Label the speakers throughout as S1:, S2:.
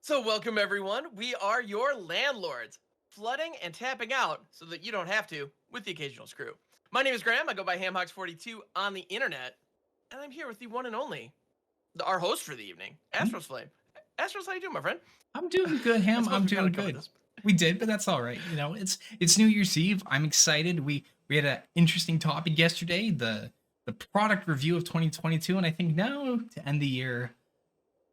S1: So, welcome everyone. We are your landlords, flooding and tapping out so that you don't have to, with the occasional screw. My name is Graham. I go by Hamhocks42 on the internet, and I'm here with the one and only, our host for the evening,
S2: I'm
S1: Astralsflame. Astros, how you doing, my friend?
S2: I'm doing good,
S1: I
S2: Ham.
S1: suppose
S2: I'm
S1: we kind
S2: doing
S1: of covered
S2: good.
S1: this.
S2: We did, but that's all right. It's New Year's Eve. I'm excited. We had an interesting topic yesterday, the product review of 2022, and I think now to end the year,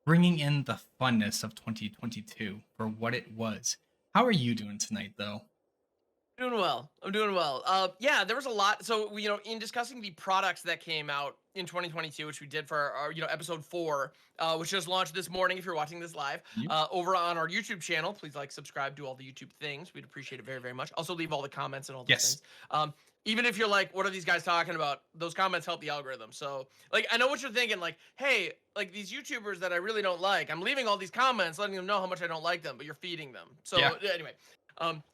S2: bringing in the funness of 2022 for what it was. How are you doing tonight, though?
S1: Doing well. I'm doing well. Yeah, there was a lot. So, in discussing the products that came out in 2022, which we did for our episode 4, which just launched this morning. If you're watching this live,
S2: Yep.
S1: over on our YouTube channel, please like, subscribe, do all the YouTube things. We'd appreciate it very, very much. Also, leave all the comments and all those
S2: Yes.
S1: things. Even if you're like, what are these guys talking about? Those comments help the algorithm. So, like, I know what you're thinking. Like, hey, like these YouTubers that I really don't like, I'm leaving all these comments, letting them know how much I don't like them, but you're feeding them.
S2: Yeah.
S1: So, anyway.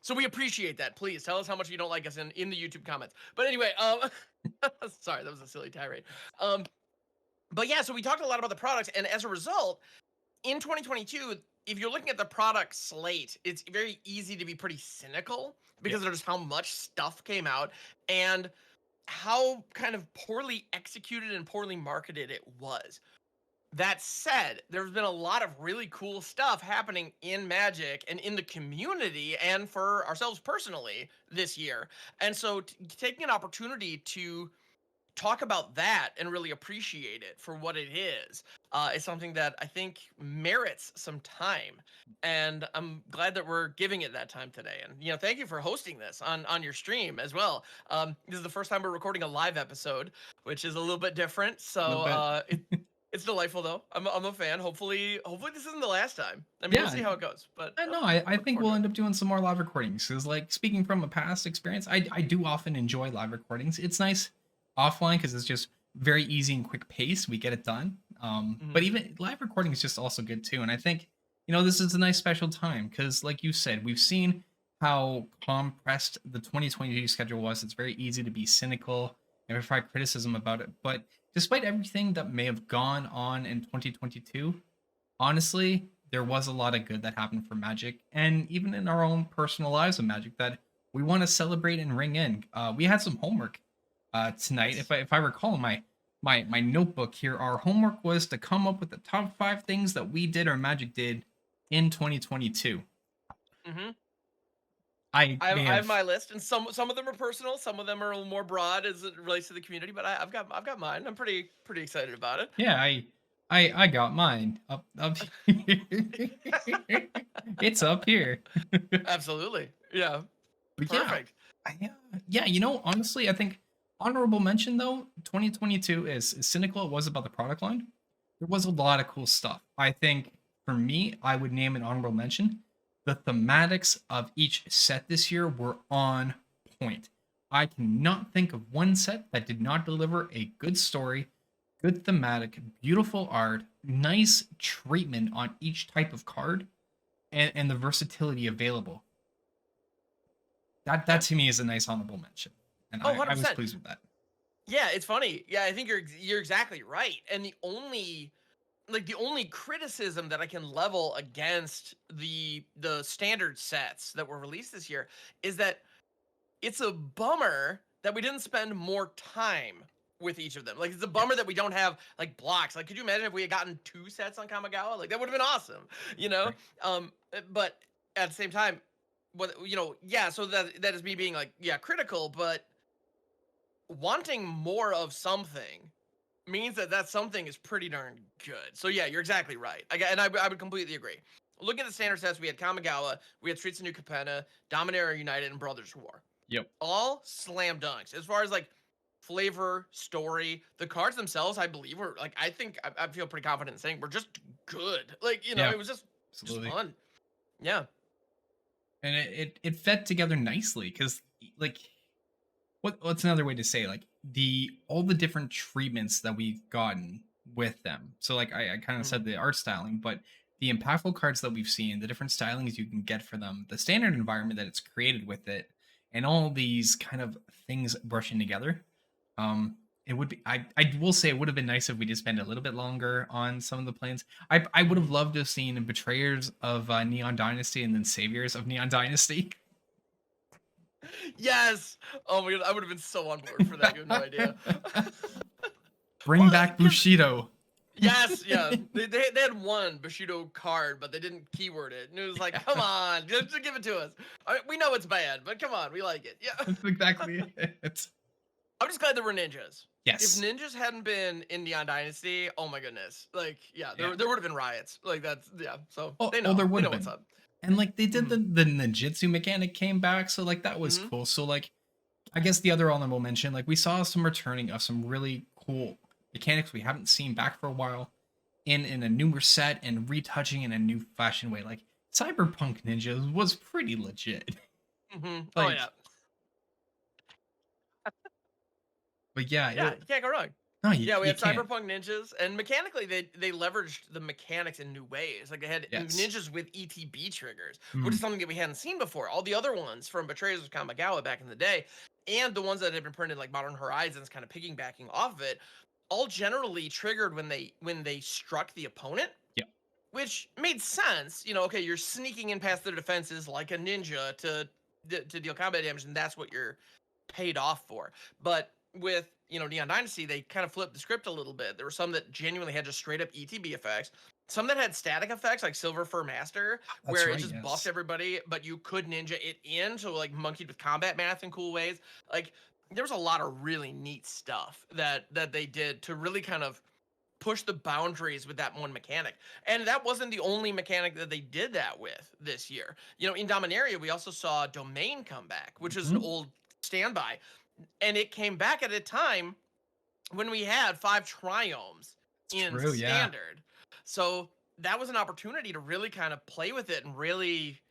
S1: So we appreciate that. Please tell us how much you don't like us in the YouTube comments. But anyway, sorry, that was a silly tirade. Um, but yeah, so we talked a lot about the products, and as a result, in 2022, if you're looking at the product slate, it's very easy to be pretty cynical
S2: Yeah.
S1: because of just how much stuff came out and how kind of poorly executed and poorly marketed it was. That said, there's been a lot of really cool stuff happening in Magic and in the community and for ourselves personally this year. And so taking an opportunity to talk about that and really appreciate it for what it is something that I think merits some time. And I'm glad that we're giving it that time today. And thank you for hosting this on your stream as well. This is the first time we're recording a live episode, which is a little bit different.
S2: A little
S1: So
S2: bit.
S1: it's delightful though. I'm a fan. Hopefully this isn't the last time. I mean, we'll
S2: Yeah.
S1: see how it goes. But
S2: I know.
S1: I'm
S2: I
S1: looking
S2: think
S1: forward
S2: we'll
S1: to it.
S2: end up doing some more live recordings. Because, like, speaking from a past experience, I do often enjoy live recordings. It's nice offline because it's just very easy and quick pace. We get it done. But
S1: Mhm.
S2: even live recording is just also good too. And I think this is a nice special time because, like you said, we've seen how compressed the 2022 schedule was. It's very easy to be cynical and provide criticism about it. But despite everything that may have gone on in 2022, honestly, there was a lot of good that happened for Magic, and even in our own personal lives of Magic that we want to celebrate and ring in. We had some homework tonight.
S1: Yes.
S2: If I recall my notebook here, our homework was to come up with the top 5 things that we did or Magic did in 2022.
S1: Mhm.
S2: I may
S1: I have
S2: have
S1: my list, and some of them are personal, some of them are a little more broad as it relates to the community. But I've got mine. I'm pretty excited about it.
S2: yeah I got mine up here. It's up here.
S1: Absolutely, yeah,
S2: But yeah,
S1: perfect.
S2: yeah, honestly, I think honorable mention though, 2022 is as cynical it was about the product line. There was a lot of cool stuff. I think for me, I would name an honorable mention. The thematics of each set this year were on point. I cannot think of one set that did not deliver a good story, good thematic, beautiful art, nice treatment on each type of card, and the versatility available. That
S1: Yeah.
S2: to me is a nice honorable mention, and
S1: Oh,
S2: I was
S1: 100%.
S2: pleased with that.
S1: Yeah, it's funny. Yeah, I think you're exactly right. And the only criticism that I can level against the standard sets that were released this year is that it's a bummer that we didn't spend more time with each of them. Like, it's a bummer
S2: Yes,
S1: that we don't have like blocks. Like, could you imagine if we had gotten 2 sets on Kamigawa? Like, that would have been awesome, you know?
S2: right.
S1: But at the same time, yeah, so that is me being like, yeah, critical, but wanting more of something means that that something is pretty darn good. So yeah, you're exactly right. I would completely agree. Look at the standard sets. We had Kamigawa, we had Streets of New Capenna, Dominaria United, and Brothers War.
S2: Yep.
S1: All slam dunks. As far as like flavor, story, the cards themselves, I believe were like, I feel pretty confident in saying we're just good. Like,
S2: Yeah,
S1: it was just
S2: absolutely.
S1: fun. Yeah.
S2: And it fed together nicely because, like, what's another way to say, like, the all the different treatments that we've gotten with them. So, like, I kind of
S1: Mhm.
S2: said the art styling, but the impactful cards that we've seen, the different stylings you can get for them, the standard environment that it's created with it, and all these kind of things brushing together. Um, It would be. I will say it would have been nice if we just spent a little bit longer on some of the plans. I would have loved to have seen Betrayers of Neon Dynasty and then Saviors of Neon Dynasty.
S1: Yes. Oh my god, I would have been so on board for that. You have no idea.
S2: Bring
S1: Well,
S2: back
S1: because
S2: Bushido.
S1: yes, yeah, they had one Bushido card, but they didn't keyword it, and it was like, come on, just give it to us. We know it's bad, but come on, we like it. Yeah.
S2: That's exactly it.
S1: I'm just glad there were ninjas. If
S2: Yes.
S1: ninjas hadn't been in Neon Dynasty, oh my goodness, like yeah,
S2: Yeah.
S1: there would have been riots. Like that's yeah. So
S2: Oh,
S1: they
S2: oh,
S1: know
S2: there would have
S1: what's
S2: been.
S1: up.
S2: And like they did
S1: Hmm.
S2: the ninjutsu mechanic came back, so like that was
S1: Hmm.
S2: cool. So like I guess the other honorable mention, like we saw some returning of some really cool mechanics we haven't seen back for a while in a newer set and retouching in a new fashion way. Like Cyberpunk Ninjas was pretty legit.
S1: Hmm. Oh
S2: Like,
S1: yeah,
S2: but yeah,
S1: yeah, you can't go wrong.
S2: no,
S1: Yeah, we
S2: you
S1: had
S2: can't.
S1: Cyberpunk Ninjas, and mechanically they leveraged the mechanics in new ways. Like they had
S2: Yes.
S1: ninjas with ETB triggers, which is
S2: Mm,
S1: something that we hadn't seen before. All the other ones from Betrayers of Kamigawa back in the day, and the ones that had been printed like Modern Horizons, kind of piggybacking off of it, all generally triggered when they struck the opponent,
S2: yeah.
S1: which made sense. You know, okay, you're sneaking in past their defenses like a ninja to deal combat damage, and that's what you're paid off for. But with Neon Dynasty, they kind of flipped the script a little bit. There were some that genuinely had just straight up ETB effects, some that had static effects like Silver Fur Master,
S2: That's
S1: where it
S2: right.
S1: just buffed
S2: Yes.
S1: everybody, but you could ninja it in, so like monkeyed with combat math in cool ways. Like there was a lot of really neat stuff that they did to really kind of push the boundaries with that one mechanic. And that wasn't the only mechanic that they did that with this year. In Dominaria, we also saw Domain come back, which is an
S2: Mhm.
S1: old standby. And it came back at a time when we had 5 triomes
S2: It's
S1: in
S2: true. Yeah.
S1: standard. So that was an opportunity to really kind of play with it and really,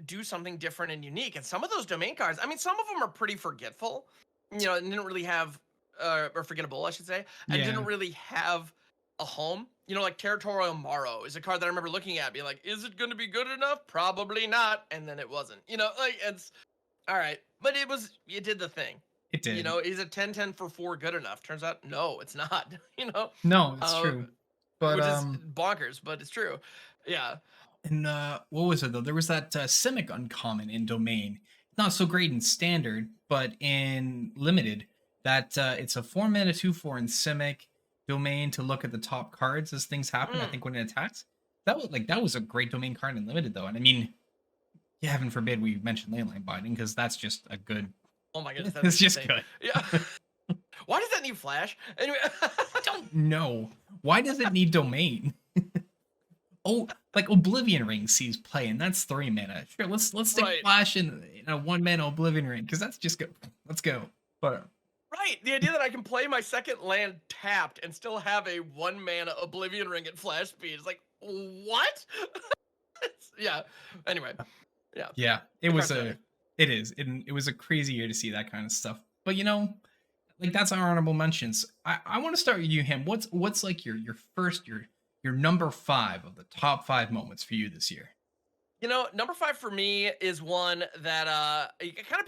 S1: do something different and unique. And some of those domain cards, I mean, some of them are pretty forgetful, and didn't really have, or forgettable, I should say, and
S2: Yeah.
S1: didn't really have a home. Like Territorial Morrow is a card that I remember looking at, being like, is it going to be good enough? Probably not. And then it wasn't, like it's all right. But it did the thing.
S2: It did.
S1: Is a 10-10 for 4 good enough? Turns out, no, it's not,
S2: No, it's
S1: uh,
S2: true. But
S1: which is bonkers, but it's true. Yeah.
S2: and what was it though? There was that Simic uncommon in Domain. Not so great in Standard, but in Limited, that it's a 4 mana 2/4 in Simic Domain to look at the top cards as things happen. I
S1: Mm.
S2: think when it attacks, that was a great Domain card in Limited though. And I mean, yeah, heaven forbid we mention Leyline Binding because that's just a good.
S1: Oh my goodness,
S2: It's
S1: that's
S2: just
S1: insane.
S2: good.
S1: Yeah. Why does that need flash? Anyway.
S2: I don't know. Why does it need Domain? Oh, like Oblivion Ring sees play, and that's 3 mana. Sure, let's stick
S1: Right.
S2: Flash in a 1 mana Oblivion Ring because that's just good. Let's go. But
S1: Right. The idea that I can play my second land tapped and still have a 1 mana Oblivion Ring at flash speed is like, what? Yeah. Anyway. Yeah.
S2: yeah, it
S1: The
S2: was
S1: card's better.
S2: it was a crazy year to see that kind of stuff. But like that's our honorable mentions. I want to start with you, Him. What's like your first your number 5 of the top 5 moments for you this year?
S1: Number 5 for me is one that it kind of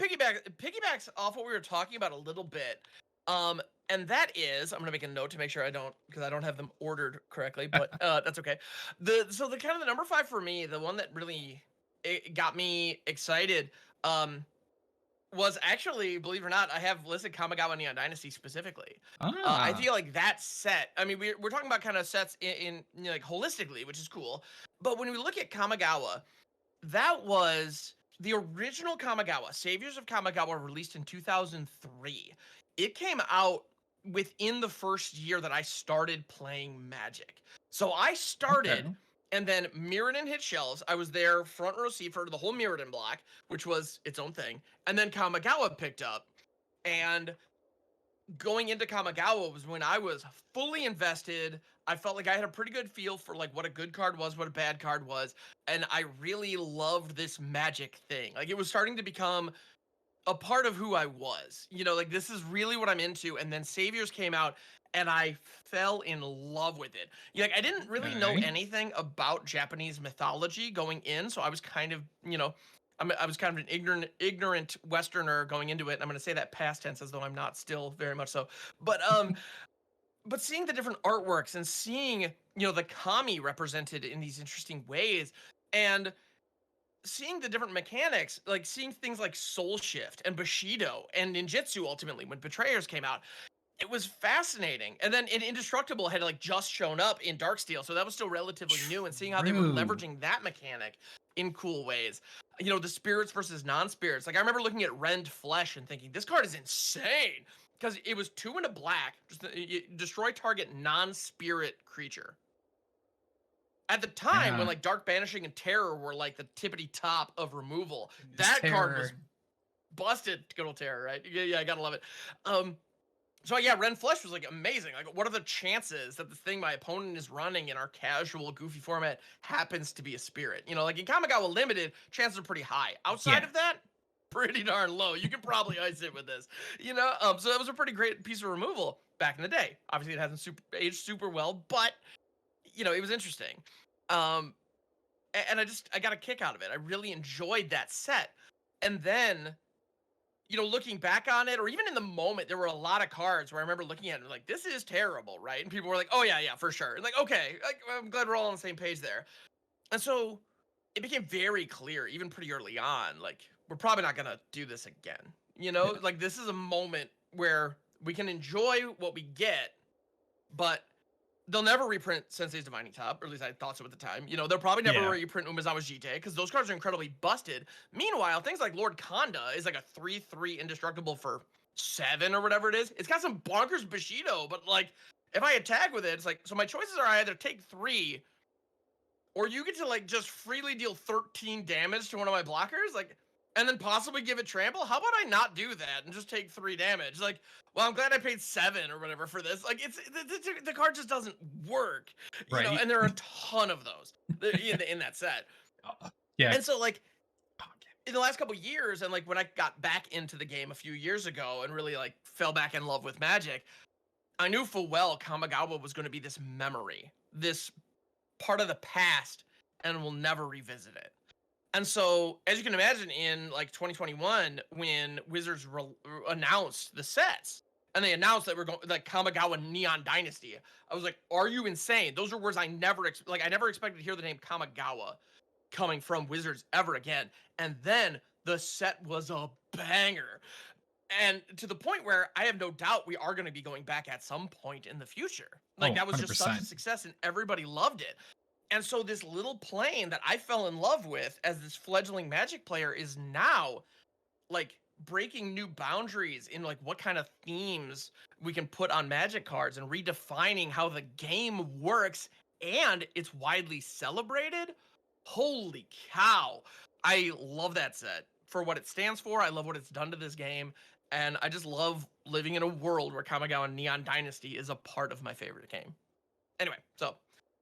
S1: piggybacks off what we were talking about a little bit. And that is, I'm gonna make a note to make sure because I don't have them ordered correctly, but that's okay. So the kind of the number 5 for me, the one that really it got me excited, was actually, believe it or not, I have listed Kamigawa Neon Dynasty specifically. I
S2: Ah,
S1: feel like that set. I mean, we're talking about kind of sets in like holistically, which is cool. But when we look at Kamigawa, that was the original Kamigawa. Saviors of Kamigawa released in 2003. It came out within the first year that I started playing Magic. So I started,
S2: okay.
S1: and then Mirrodin hit shelves. I was there front row seat for the whole Mirrodin block, which was its own thing. And then Kamigawa picked up. And going into Kamigawa was when I was fully invested. I felt like I had a pretty good feel for like what a good card was, what a bad card was, and I really loved this Magic thing. Like it was starting to become a part of who I was. Like this is really what I'm into. And then Saviors came out and I fell in love with it. Like I didn't really know
S2: Okay.
S1: anything about Japanese mythology going in, so I was kind of, I was kind of an ignorant Westerner going into it. And I'm going to say that past tense as though I'm not still very much so. But but seeing the different artworks and seeing the kami represented in these interesting ways, and seeing the different mechanics, like seeing things like Soul Shift and Bushido and Ninjutsu ultimately when Betrayers came out, it was fascinating. And then Indestructible had like just shown up in Darksteel, so that was still relatively new. And seeing how they were
S2: True.
S1: leveraging that mechanic in cool ways, the spirits versus non-spirits. Like I remember looking at Rend Flesh and thinking this card is insane because it was 2 and a black, just destroy target non-spirit creature. At the time when
S2: Yeah.
S1: like Dark Banishing and Terror were like the tippity top of removal,
S2: This
S1: that card was
S2: terror.
S1: busted. Good old Terror, right? Yeah, I gotta love it. So yeah, Ren Flesh was like amazing. Like, what are the chances that the thing my opponent is running in our casual, goofy format happens to be a spirit? Like in Kamigawa Limited, chances are pretty high. Outside
S2: Yeah.
S1: of that, pretty darn low. You can probably ice it with this. So that was a pretty great piece of removal back in the day. Obviously, it hasn't aged super well, but it was interesting. And I got a kick out of it. I really enjoyed that set. And then looking back on it, or even in the moment, there were a lot of cards where I remember looking at it like, this is terrible, right? And people were like, oh yeah, for sure. And like, okay, I'm glad we're all on the same page there. And so it became very clear, even pretty early on, like, we're probably not gonna do this again.
S2: Yeah.
S1: Like this is a moment where we can enjoy what we get, but they'll never reprint Sensei's Divining Top, or at least I thought so at the time. They'll probably never
S2: Yeah.
S1: reprint Umezawa's Jite, because those cards are incredibly busted. Meanwhile, things like Lord Kanda is like a 3/3 indestructible for 7 or whatever it is. It's got some bonkers Bushido, but like, if I attack with it, it's like, so my choices are I either take 3, or you get to like just freely deal 13 damage to one of my blockers, like, and then possibly give it trample. How about I not do that and just take 3 damage? Like, well, I'm glad I paid 7 or whatever for this. Like, the card just doesn't work,
S2: Right.
S1: and there are a ton of those in that set.
S2: Yeah.
S1: And so like in the last couple years, and like when I got back into the game a few years ago and really like fell back in love with Magic, I knew full well Kamigawa was going to be this memory, this part of the past, and we'll never revisit it. And so, as you can imagine, in like 2021, when Wizards announced the sets, and they announced that we're going like Kamigawa Neon Dynasty, I was like, "Are you insane?" Those are words I never I never expected to hear the name Kamigawa coming from Wizards ever again. And then the set was a banger, and to the point where I have no doubt we are going to be going back at some point in the future.
S2: Oh,
S1: Like that was just such a
S2: 100%.
S1: success, and everybody loved it. And so this little plane that I fell in love with as this fledgling Magic player is now like breaking new boundaries in like what kind of themes we can put on Magic cards and redefining how the game works, and it's widely celebrated. Holy cow. I love that set for what it stands for. I love what it's done to this game. And I just love living in a world where Kamigawa Neon Dynasty is a part of my favorite game. Anyway, so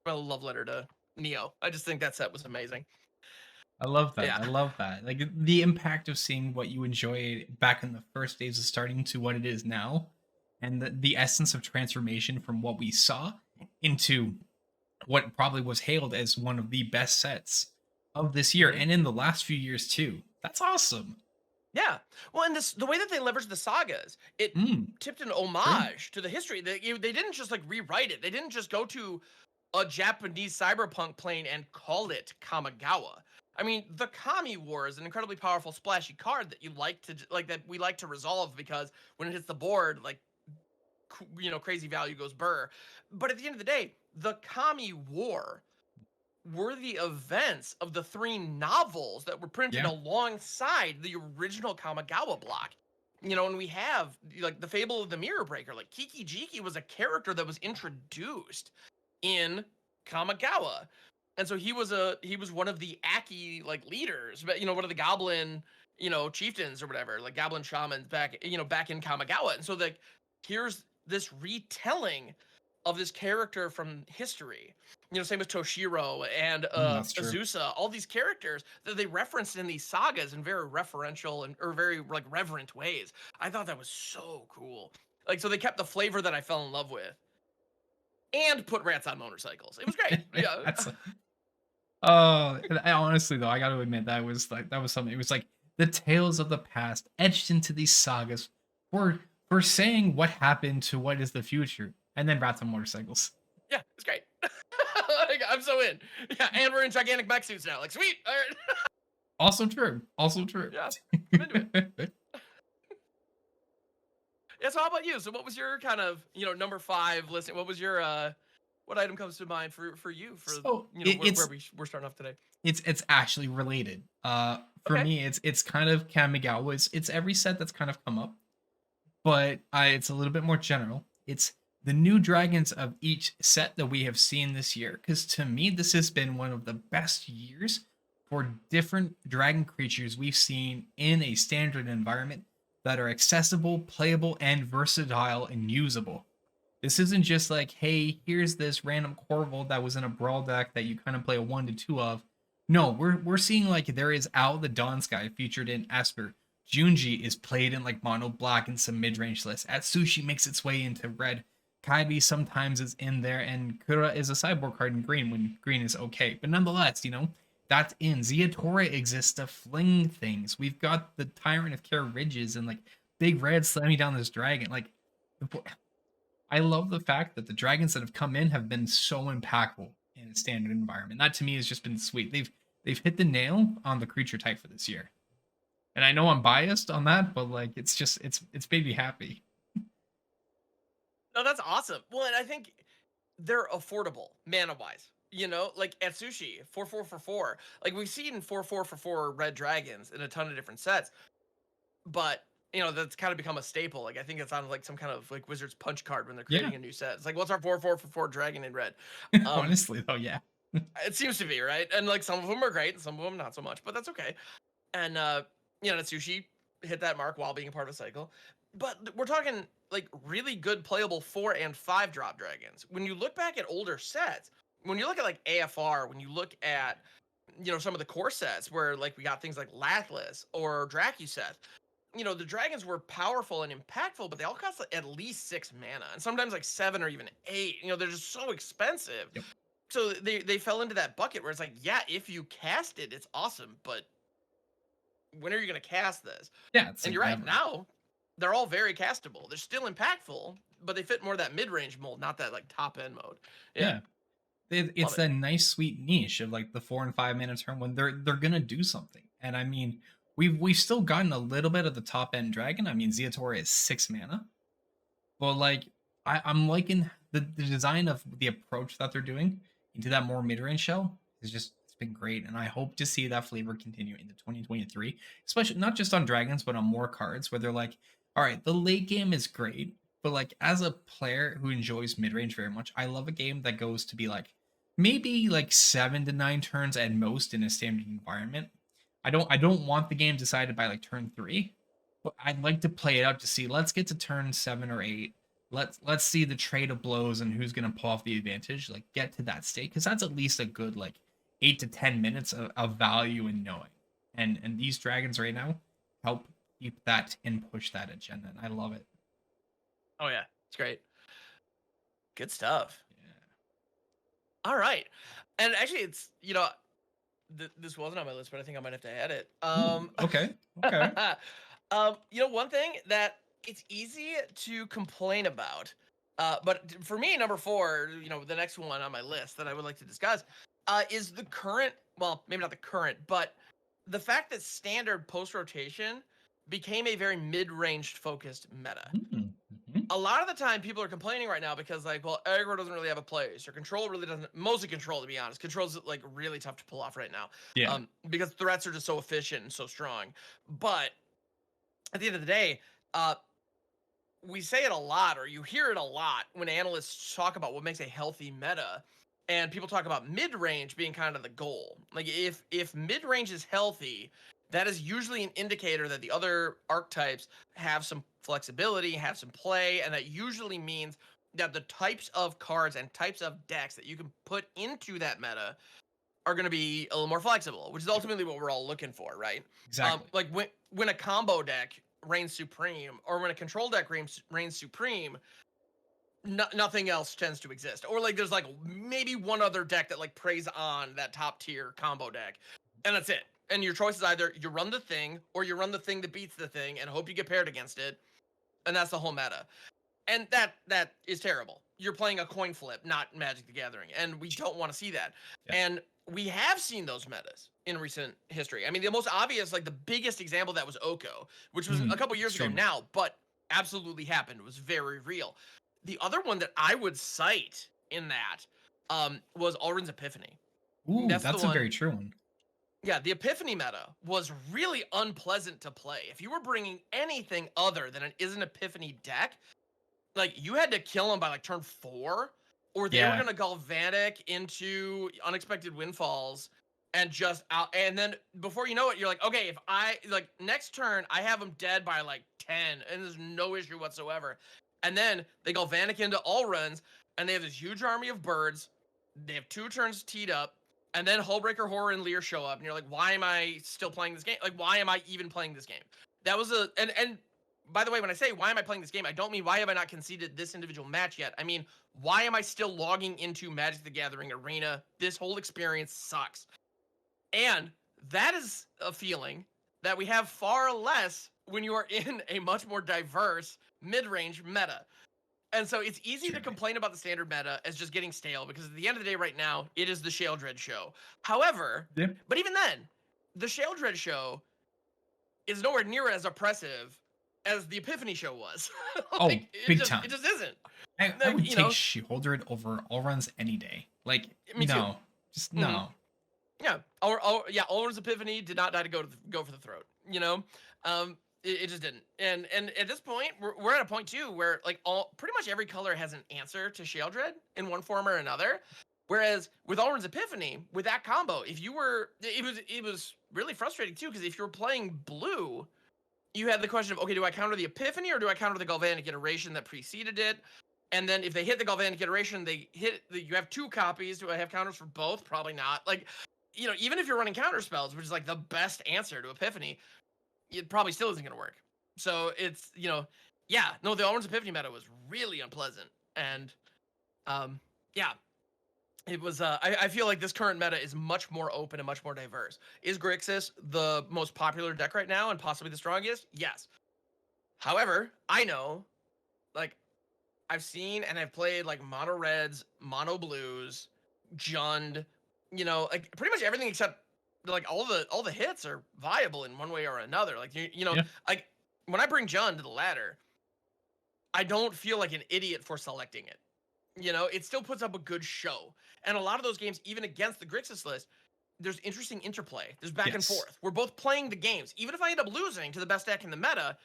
S1: a love letter to Neo. I just think that set was amazing.
S2: I love that.
S1: Yeah.
S2: I love that. Like the impact of seeing what you enjoyed back in the first days of starting to what it is now, and the essence of transformation from what we saw into what probably was hailed as one of the best sets of this year
S1: Mhm.
S2: and in the last few years too. That's awesome.
S1: Yeah. Well, and the way that they leveraged the sagas, it
S2: Mm,
S1: tipped an
S2: true.
S1: homage to the history. They didn't just like rewrite it. They didn't just go to a Japanese cyberpunk plane and call it Kamigawa. I mean, the Kami War is an incredibly powerful, splashy card that you like to like that we like to resolve because when it hits the board, like crazy value goes burr. But at the end of the day, the Kami War were the events of the 3 novels that were printed
S2: Yeah.
S1: alongside the original Kamigawa block. And we have like the Fable of the Mirror Breaker. Like Kiki Jiki was a character that was introduced in Kamigawa. And so he was one of the Aki like leaders, but one of the goblin, chieftains or whatever, like goblin shamans back in Kamigawa. And so like here's this retelling of this character from history. Same with Toshiro and
S2: That's true.
S1: Azusa, all these characters that they referenced in these sagas in very referential or very like reverent ways. I thought that was so cool. Like, so they kept the flavor that I fell in love with and put rats on motorcycles. It was great. Yeah.
S2: That's And I honestly though, I got to admit that was something. It was like the tales of the past etched into these sagas for saying what happened to what is the future, and then rats on motorcycles.
S1: Yeah, it's great. Like, I'm so in. Yeah, and we're in gigantic mech suits now. Like, sweet. All right.
S2: Also true. Also true.
S1: Yeah, I'm into it. Yeah. So how about you? So what was your kind of number five listing? What was your what item comes to mind for you for
S2: So
S1: where we're starting off today?
S2: it's actually related. For
S1: Okay.
S2: me, it's kind of Kamigawa. It's every set that's kind of come up, but it's a little bit more general. It's the new dragons of each set that we have seen this year. Because to me, this has been one of the best years for different dragon creatures we've seen in a standard environment that are accessible, playable, and versatile and usable. This isn't just like, hey, here's this random Corval that was in a brawl deck that you kind of play a 1 to 2 of. No, we're seeing like there is Owl the Dawn Sky featured in Esper. Junji is played in like mono black and some mid range lists. Atsushi makes its way into red. Kaibi sometimes is in there, and Kura is a sideboard card in green when green is okay. But nonetheless, that's in. Ziatora exists to fling things. We've got the Tyrant of Care Ridges and like Big Red slamming down this dragon. Like, I love the fact that the dragons that have come in have been so impactful in a standard environment. That to me has just been sweet. They've hit the nail on the creature type for this year. And I know I'm biased on that, but like it's made me happy.
S1: No, that's awesome. Well, and I think they're affordable mana wise. Like at Sushi, 4/4 for 4. Like we've seen 4/4 for 4 red dragons in a ton of different sets, but that's kind of become a staple. Like I think it's on like some kind of like Wizards punch card when they're
S2: Yeah.
S1: creating a new set. It's like, what's our 4/4 for 4 dragon in red?
S2: Honestly though, yeah.
S1: It seems to be right, and like some of them are great, and some of them not so much, but that's okay. And Natsushi hit that mark while being a part of a cycle. But we're talking like really good playable 4 and 5 drop dragons. When you look back at older sets, when you look at like AFR, when you look at some of the core sets where like we got things like Lathlis or Dracuseth, the dragons were powerful and impactful, but they all cost like, at least 6 mana, and sometimes like 7 or even 8. They're just so expensive.
S2: Yep.
S1: So they fell into that bucket where it's like, yeah, if you cast it, it's awesome, but when are you going to cast this?
S2: Yeah,
S1: And you're right. Now they're all very castable. They're still impactful, but they fit more that mid-range mold, not that like top end mode.
S2: Yeah. It's that nice sweet niche of like the 4 and 5 mana turn when they're gonna do something. And I mean, we've still gotten a little bit of the top end dragon. I mean, Ziatora is 6 mana, but like I'm liking the design of the approach that they're doing into that more mid range shell is just it's been great, and I hope to see that flavor continue into 2023, especially not just on dragons but on more cards where they're like, all right, the late game is great, but like as a player who enjoys mid range very much, I love a game that goes to be like maybe like 7 to 9 turns at most in a standard environment. I don't want the game decided by like turn 3, but I'd like to play it out to see, let's get to turn 7 or 8. Let's see the trade of blows and who's gonna pull off the advantage. Like get to that state, because that's at least a good like 8 to 10 minutes of value in knowing. And these dragons right now help keep that and push that agenda. And I love it.
S1: Oh yeah, it's great. Good stuff.
S2: Yeah.
S1: All right. And actually it's this wasn't on my list, but I think I might have to add it.
S2: Okay. Okay.
S1: One thing that it's easy to complain about, but for me, number 4, the next one on my list that I would like to discuss, is the current. Well, maybe not the current, but the fact that standard post rotation became a very mid-range focused meta.
S2: Mm-hmm.
S1: A lot of the time people are complaining right now because like, well, aggro doesn't really have a place, or control really doesn't. Mostly control, to be honest. Control's like really tough to pull off right now.
S2: Yeah.
S1: Because threats are just so efficient and so strong. But at the end of the day, we say it a lot, or you hear it a lot when analysts talk about what makes a healthy meta, and people talk about mid-range being kind of the goal. Like if mid-range is healthy, that is usually an indicator that the other archetypes have some flexibility, have some play, and that usually means that the types of cards and types of decks that you can put into that meta are going to be a little more flexible, which is ultimately what we're all looking for, right?
S2: Exactly.
S1: Like when a combo deck reigns supreme, or when a control deck reigns supreme, nothing else tends to exist. Or like there's like maybe one other deck that like preys on that top tier combo deck, and that's it. And your choice is either you run the thing or you run the thing that beats the thing and hope you get paired against it, and that's the whole meta. And that is terrible. You're playing a coin flip, not Magic the Gathering, and we don't want to see that.
S2: Yeah.
S1: And we have seen those metas in recent history. I mean, the most obvious, like the biggest example of that was Oko, which was a couple years ago now, but absolutely happened. It was very real. The other one that I would cite in that was Alrund's Epiphany.
S2: Ooh, that's a very true one.
S1: Yeah, the Epiphany meta was really unpleasant to play. If you were bringing anything other than an Epiphany deck, like you had to kill them by like turn 4, or they were gonna Galvanic into Unexpected Windfalls and just out. And then before you know it, you're like, okay, if I like next turn, I have them dead by like 10, and there's no issue whatsoever. And then they Galvanic into Allruns, and they have this huge army of birds. They have 2 turns teed up, and then Hullbreaker, Horror, and Lear show up, and you're like, why am I still playing this game? Like, why am I even playing this game? That was and by the way, when I say why am I playing this game, I don't mean why have I not conceded this individual match yet. I mean, why am I still logging into Magic the Gathering Arena? This whole experience sucks. And that is a feeling that we have far less when you are in a much more diverse mid-range meta. And so it's easy to complain about the standard meta as just getting stale, because at the end of the day right now, it is the Sheoldred show. However, but even then, the Sheoldred show is nowhere near as oppressive as the Epiphany show was.
S2: Like, big time.
S1: It just isn't.
S2: I would take Sheoldred over Allruns any day. Like,
S1: Me too.
S2: Just no.
S1: Yeah, Allrun's Epiphany did not die to go for the throat. It just didn't. And at this point, we're at a point too where like pretty much every color has an answer to Sheoldred in one form or another. Whereas with Allrun's Epiphany, with that combo, if you were, it was really frustrating too, because if you were playing blue, you had the question of, okay, do I counter the Epiphany or do I counter the Galvanic iteration that preceded it? And then if they hit the Galvanic iteration, you have 2 copies. Do I have counters for both? Probably not. Like, even if you're running counter spells, which is like the best answer to Epiphany, it probably still isn't going to work. So it's, the Allrun's Epiphany meta was really unpleasant. And, it was, I feel like this current meta is much more open and much more diverse. Is Grixis the most popular deck right now and possibly the strongest? Yes. However, I know, like, I've seen and I've played, like, mono reds, mono blues, Jund, like, pretty much everything except, like, all the hits are viable in one way or another. Like, like, when I bring Jund to the ladder, I don't feel like an idiot for selecting it. It still puts up a good show. And a lot of those games, even against the Grixis list, there's interesting interplay. There's back and forth. We're both playing the games. Even if I end up losing to the best deck in the meta,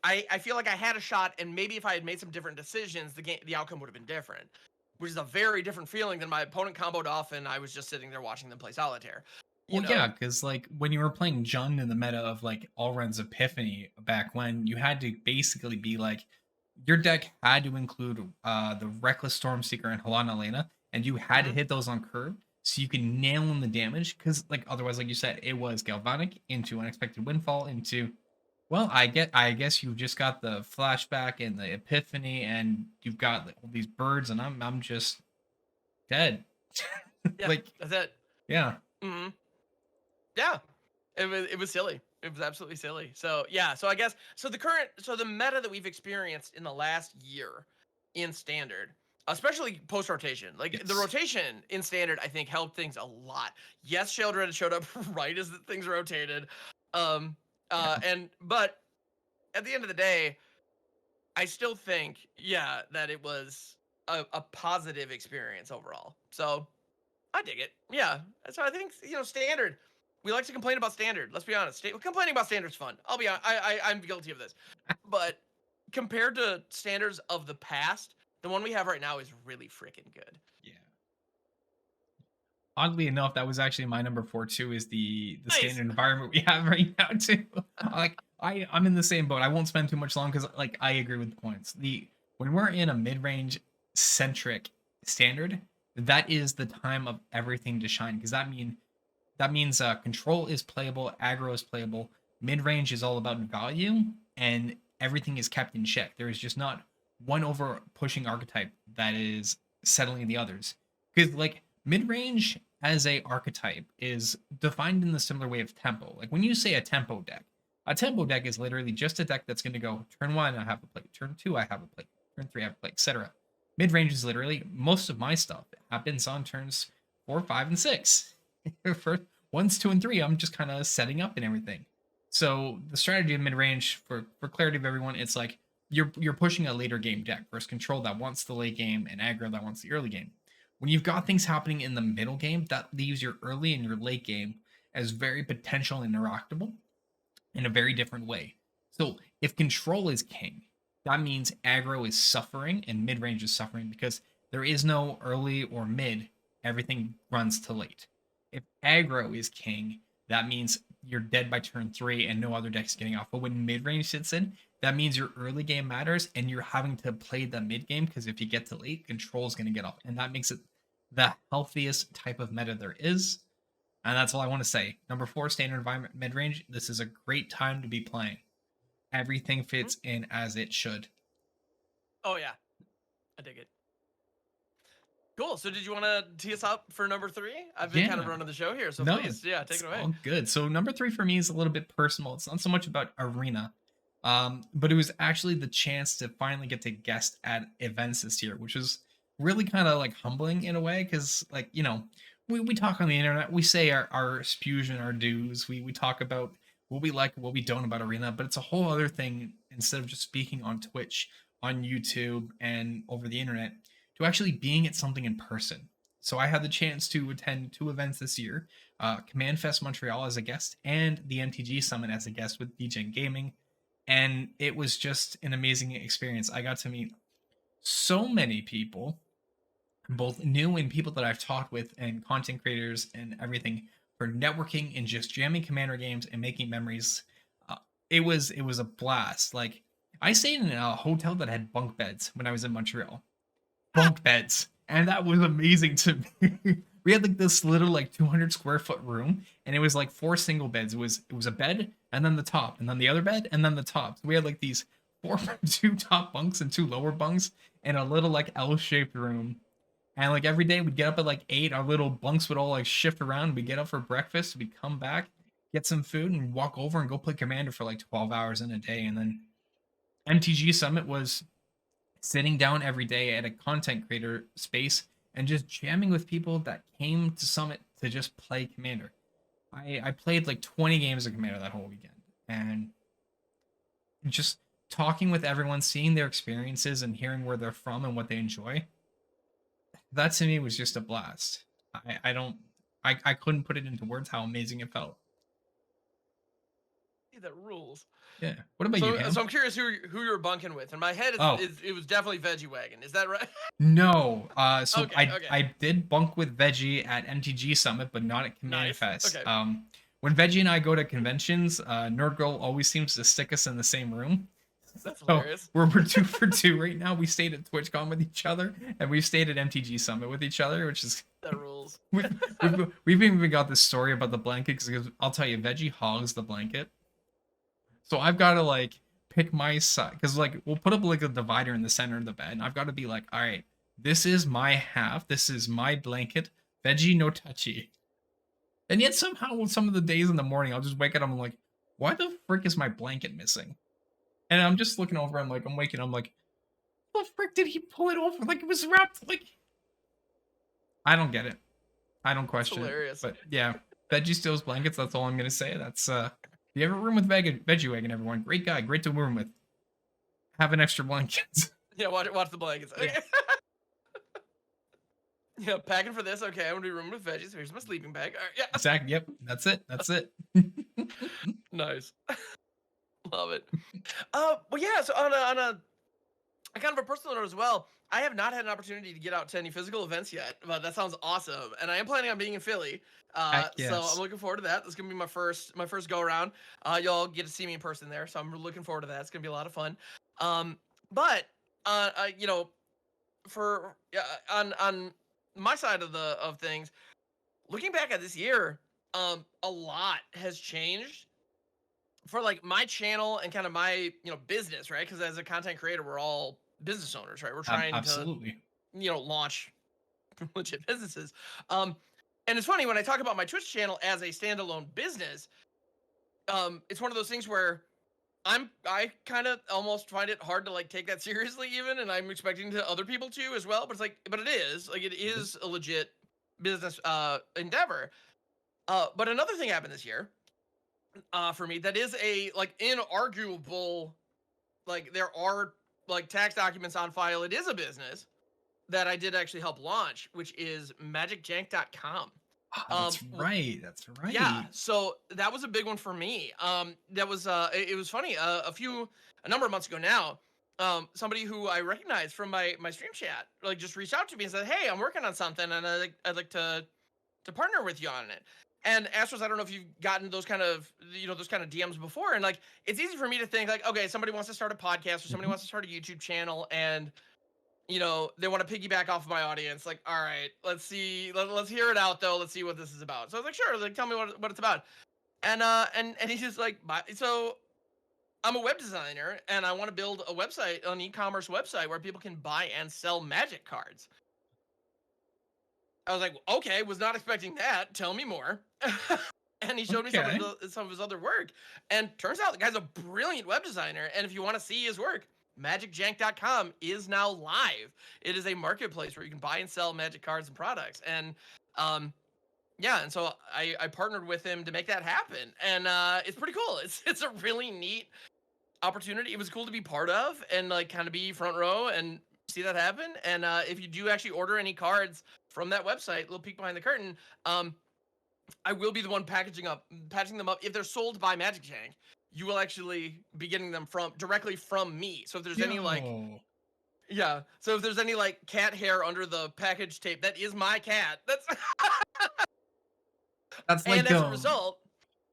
S1: I feel like I had a shot, and maybe if I had made some different decisions, the outcome would have been different. Which is a very different feeling than my opponent comboed off, and I was just sitting there watching them play solitaire.
S2: Yeah, because like when you were playing Jund in the meta of like Allrun's Epiphany back when, you had to basically be like, your deck had to include the Reckless Stormseeker and Halana Elena, and you had to hit those on curve so you can nail in the damage, because like otherwise, like you said, it was Galvanic into Unexpected Windfall into, well, I guess you just got the flashback and the Epiphany, and you've got all these birds, and I'm just dead.
S1: Yeah,
S2: like
S1: that's it.
S2: Yeah.
S1: Mm-hmm. Yeah, it was silly. It was absolutely silly. So yeah, so I guess the meta that we've experienced in the last year in standard, especially post rotation, like the rotation in standard, I think helped things a lot. Yes, Sheoldred showed up right as things rotated, but at the end of the day, I still think that it was a positive experience overall. So I dig it. Yeah, so I think standard. We like to complain about standard. Let's be honest. Complaining about standard's fun. I'll be honest. I'm guilty of this. But compared to standards of the past, the one we have right now is really freaking good.
S2: Yeah. Oddly enough, that was actually my number 4 too, is the standard environment we have right now too. Like I'm in the same boat. I won't spend too much long because like I agree with the points. When we're in a mid-range centric standard, that is the time of everything to shine, because that means control is playable, aggro is playable, mid-range is all about value, and everything is kept in check. There is just not one over pushing archetype that is settling the others. Because like mid range as a archetype is defined in the similar way of tempo. Like when you say a tempo deck is literally just a deck that's going to go turn 1 I have a play, turn 2 I have a play, turn 3 I have a play, etc. Mid range is literally most of my stuff. It happens on turns 4, 5, and 6. For 1s, 2, and 3, I'm just kind of setting up and everything. So the strategy of mid range, for clarity of everyone, it's like you're pushing a later game deck versus control that wants the late game and aggro that wants the early game. When you've got things happening in the middle game, that leaves your early and your late game as very potential interactable in a very different way. So if control is king, that means aggro is suffering and mid range is suffering because there is no early or mid. Everything runs to late. If aggro is king, that means you're dead by turn 3 and no other deck's getting off. But when mid range sits in, that means your early game matters and you're having to play the mid game because if you get to late, control is going to get off. And that makes it the healthiest type of meta there is. And that's all I want to say. Number 4, standard environment mid range. This is a great time to be playing. Everything fits in as it should.
S1: Oh yeah, I dig it. Cool. So did you want to tee us up for number 3? I've been kind of running the show here, so
S2: no,
S1: please, yeah, take it away.
S2: All good. So number 3 for me is a little bit personal. It's not so much about Arena, but it was actually the chance to finally get to guest at events this year, which was really kind of like humbling in a way because, like, you know, we talk on the internet, we say our spews and our do's, we talk about what we like, what we don't about Arena, but it's a whole other thing instead of just speaking on Twitch, on YouTube, and over the internet to actually being at something in person. So I had the chance to attend 2 events this year, Command Fest Montreal as a guest and the MTG Summit as a guest with DJ Gaming. And it was just an amazing experience. I got to meet so many people, both new and people that I've talked with and content creators and everything for networking and just jamming Commander games and making memories. It was a blast. Like I stayed in a hotel that had bunk beds when I was in Montreal. Bunk beds, and that was amazing to me. We had like this little like 200 square foot room, and it was like 4 single beds. It was a bed, and then the top, and then the other bed, and then the top. So we had like these 2 top bunks and 2 lower bunks, and a little like L-shaped room. And like every day we'd get up at like 8. Our little bunks would all like shift around. We'd get up for breakfast. We'd come back, get some food, and walk over and go play Commander for like 12 hours in a day. And then MTG Summit was sitting down every day at a content creator space and just jamming with people that came to Summit to just play Commander. I played like 20 games of Commander that whole weekend, and just talking with everyone, seeing their experiences and hearing where they're from and what they enjoy. That to me was just a blast. I couldn't put it into words how amazing it felt.
S1: That rules.
S2: Yeah. What about you, Ham?
S1: So I'm curious who you're bunking with. In my head, it was definitely Veggie Wagon. Is that right?
S2: No. So
S1: okay.
S2: I did bunk with Veggie at MTG Summit, but not at Command Fest.
S1: Okay.
S2: When Veggie and I go to conventions, Nerd Girl always seems to stick us in the same room.
S1: That's hilarious.
S2: We're 2 for 2 right now. We stayed at TwitchCon with each other, and we stayed at MTG Summit with each other, which is
S1: that rules.
S2: We've even got this story about the blanket because I'll tell you, Veggie hogs the blanket. So I've got to like pick my side because like we'll put up like a divider in the center of the bed, and I've got to be like, all right, this is my half, this is my blanket. Veggie no touchy. And yet somehow some of the days in the morning I'll just wake up, I'm like, why the frick is my blanket missing? And I'm just looking over, I'm like, I'm waking, I'm like, what the frick did he pull it over? Like it was wrapped, like I don't get it. I don't question it. But yeah, Veggie steals blankets, that's all I'm gonna say. That's if you have a room with Veggie Wagon, everyone, great guy, great to room with. Have an extra blanket.
S1: Yeah, watch the blankets. Okay. Yeah, packing for this. Okay, I'm gonna be rooming with Veggie. So here's my sleeping bag. All right, yeah.
S2: Exactly. Yep. That's it. That's it.
S1: Nice. Love it. Well, yeah. So on a kind of a personal note as well, I have not had an opportunity to get out to any physical events yet, but that sounds awesome. And I am planning on being in Philly.
S2: Yes.
S1: So I'm looking forward to that. This is gonna be my first go around. Y'all get to see me in person there, so I'm looking forward to that. It's gonna be a lot of fun. But you know, for on my side of things, looking back at this year, a lot has changed for like my channel and kind of my business, right? Because as a content creator, we're all business owners, right? We're trying to,
S2: Absolutely.
S1: launch legit businesses. Um, and it's funny when I talk about my Twitch channel as a standalone business. It's one of those things where I kind of almost find it hard to like take that seriously even, and I'm expecting to other people to as well. But it's like, but it is like it
S2: It is.
S1: is a legit business endeavor. But another thing happened this year for me that is a like inarguable, like there are like tax documents on file. It is a business that I did actually help launch, which is magicjank.com.
S2: Ah,
S1: Um,
S2: that's right. That's
S1: yeah,
S2: right.
S1: so that was a big one for me. That was it was funny. A number of months ago now, somebody who I recognized from my stream chat like just reached out to me and said, "Hey, I'm working on something, and I'd like to partner with you on it." And Astros, I don't know if you've gotten those kind of those kind of DMs before, and like it's easy for me to think like, okay, somebody wants to start a podcast or somebody
S2: Mhm.
S1: wants to start a YouTube channel, and they want to piggyback off of my audience. Like, all right, let's see, let's hear it out though. Let's see what this is about. So I was like, sure, like tell me what it's about. And he's just like, so I'm a web designer and I want to build a website, an e-commerce website where people can buy and sell magic cards. I was like, okay, was not expecting that. Tell me more. And he showed me
S2: Okay.
S1: some of his other work. And turns out the guy's a brilliant web designer. And if you want to see his work, magicjank.com is now live. It is a marketplace where you can buy and sell magic cards and products. And yeah, and so I partnered with him to make that happen. And it's pretty cool. It's a really neat opportunity. It was cool to be part of and like kind of be front row and see that happen. And if you do actually order any cards from that website, little peek behind the curtain, I will be the one packaging them up. If they're sold by Magic Jank, you will actually be getting them directly from me. So if there's any like,
S2: Yo.
S1: yeah, so if there's any like cat hair under the package tape, that is my cat. That's
S2: That's
S1: and
S2: like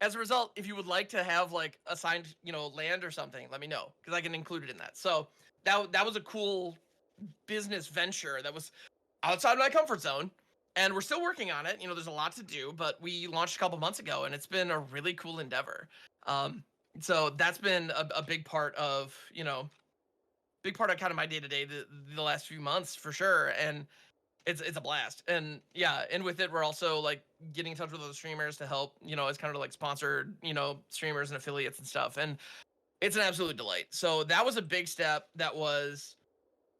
S1: as a result, if you would like to have like assigned, land or something, let me know because I can include it in that. So that was a cool business venture that was outside my comfort zone, and we're still working on it. There's a lot to do, but we launched a couple months ago, and it's been a really cool endeavor. So that's been a big part of kind of my day to day the last few months for sure, and it's a blast. And yeah, and with it, we're also like getting in touch with other streamers to help. It's kind of like sponsored, streamers and affiliates and stuff, and it's an absolute delight. So that was a big step. That was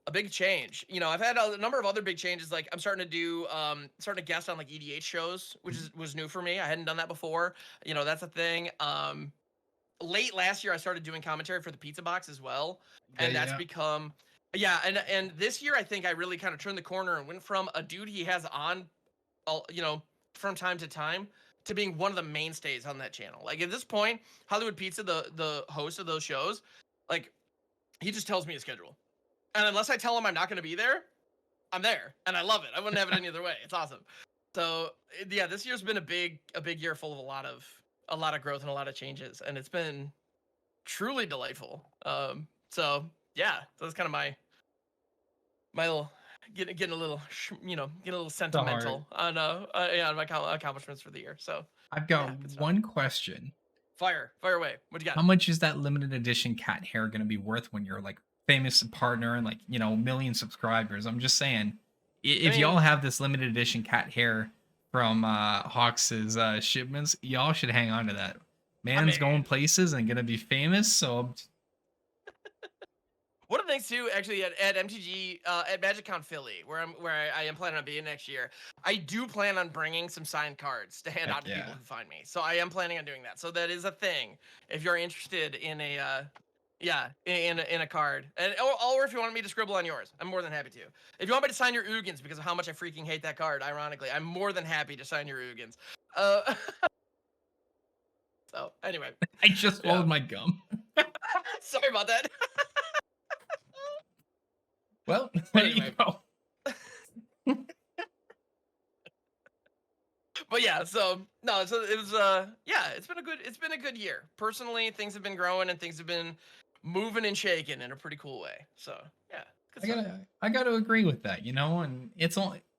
S1: a big change. I've had a number of other big changes. Like I'm starting to guest on like EDH shows, which was new for me. I hadn't done that before. That's a thing. Late last year I started doing commentary for the Pizza Box as well,
S2: yeah,
S1: and that's
S2: yeah.
S1: become yeah, and this year I think I really kind of turned the corner and went from a dude he has on from time to time to being one of the mainstays on that channel. Like at this point, Hollywood Pizza, the host of those shows, like he just tells me a schedule. And unless I tell him I'm not going to be there, I'm there, and I love it. I wouldn't have it any other way. It's awesome. So yeah, this year's been a big year full of a lot of growth and a lot of changes, and it's been truly delightful. So yeah, so that's kind of my little getting a little getting a little
S2: The heart.
S1: sentimental on on my accomplishments for the year. So
S2: I've
S1: yeah,
S2: got
S1: good stuff.
S2: one question.
S1: Fire away. What you got?
S2: How much is that limited edition cat hair going to be worth when you're like famous partner and like million subscribers? I'm just saying,
S1: I
S2: if
S1: mean,
S2: y'all have this limited edition cat hair from Hawks's shipments, y'all should hang on to that.
S1: I
S2: Man's going
S1: mean,
S2: places and gonna be famous, so
S1: one of the things too, actually, at MTG at MagicCon Philly, where I am planning on being next year, I do plan on bringing some signed cards to hand
S2: heck
S1: out to people
S2: yeah.
S1: who find me. So I am planning on doing that. So that is a thing. If you're interested in a yeah, in a card, or if you want me to scribble on yours, I'm more than happy to. If you want me to sign your Ugins because of how much I freaking hate that card, ironically, I'm more than happy to sign your Ugins. So anyway,
S2: I just
S1: yeah.
S2: swallowed my gum.
S1: Sorry about that.
S2: Well,
S1: But
S2: there you
S1: anyway.
S2: go.
S1: But yeah, so no, so it was yeah, it's been a good year. Personally, things have been growing and things have been moving and shaking in a pretty cool way. So yeah, good stuff.
S2: I gotta agree with that, and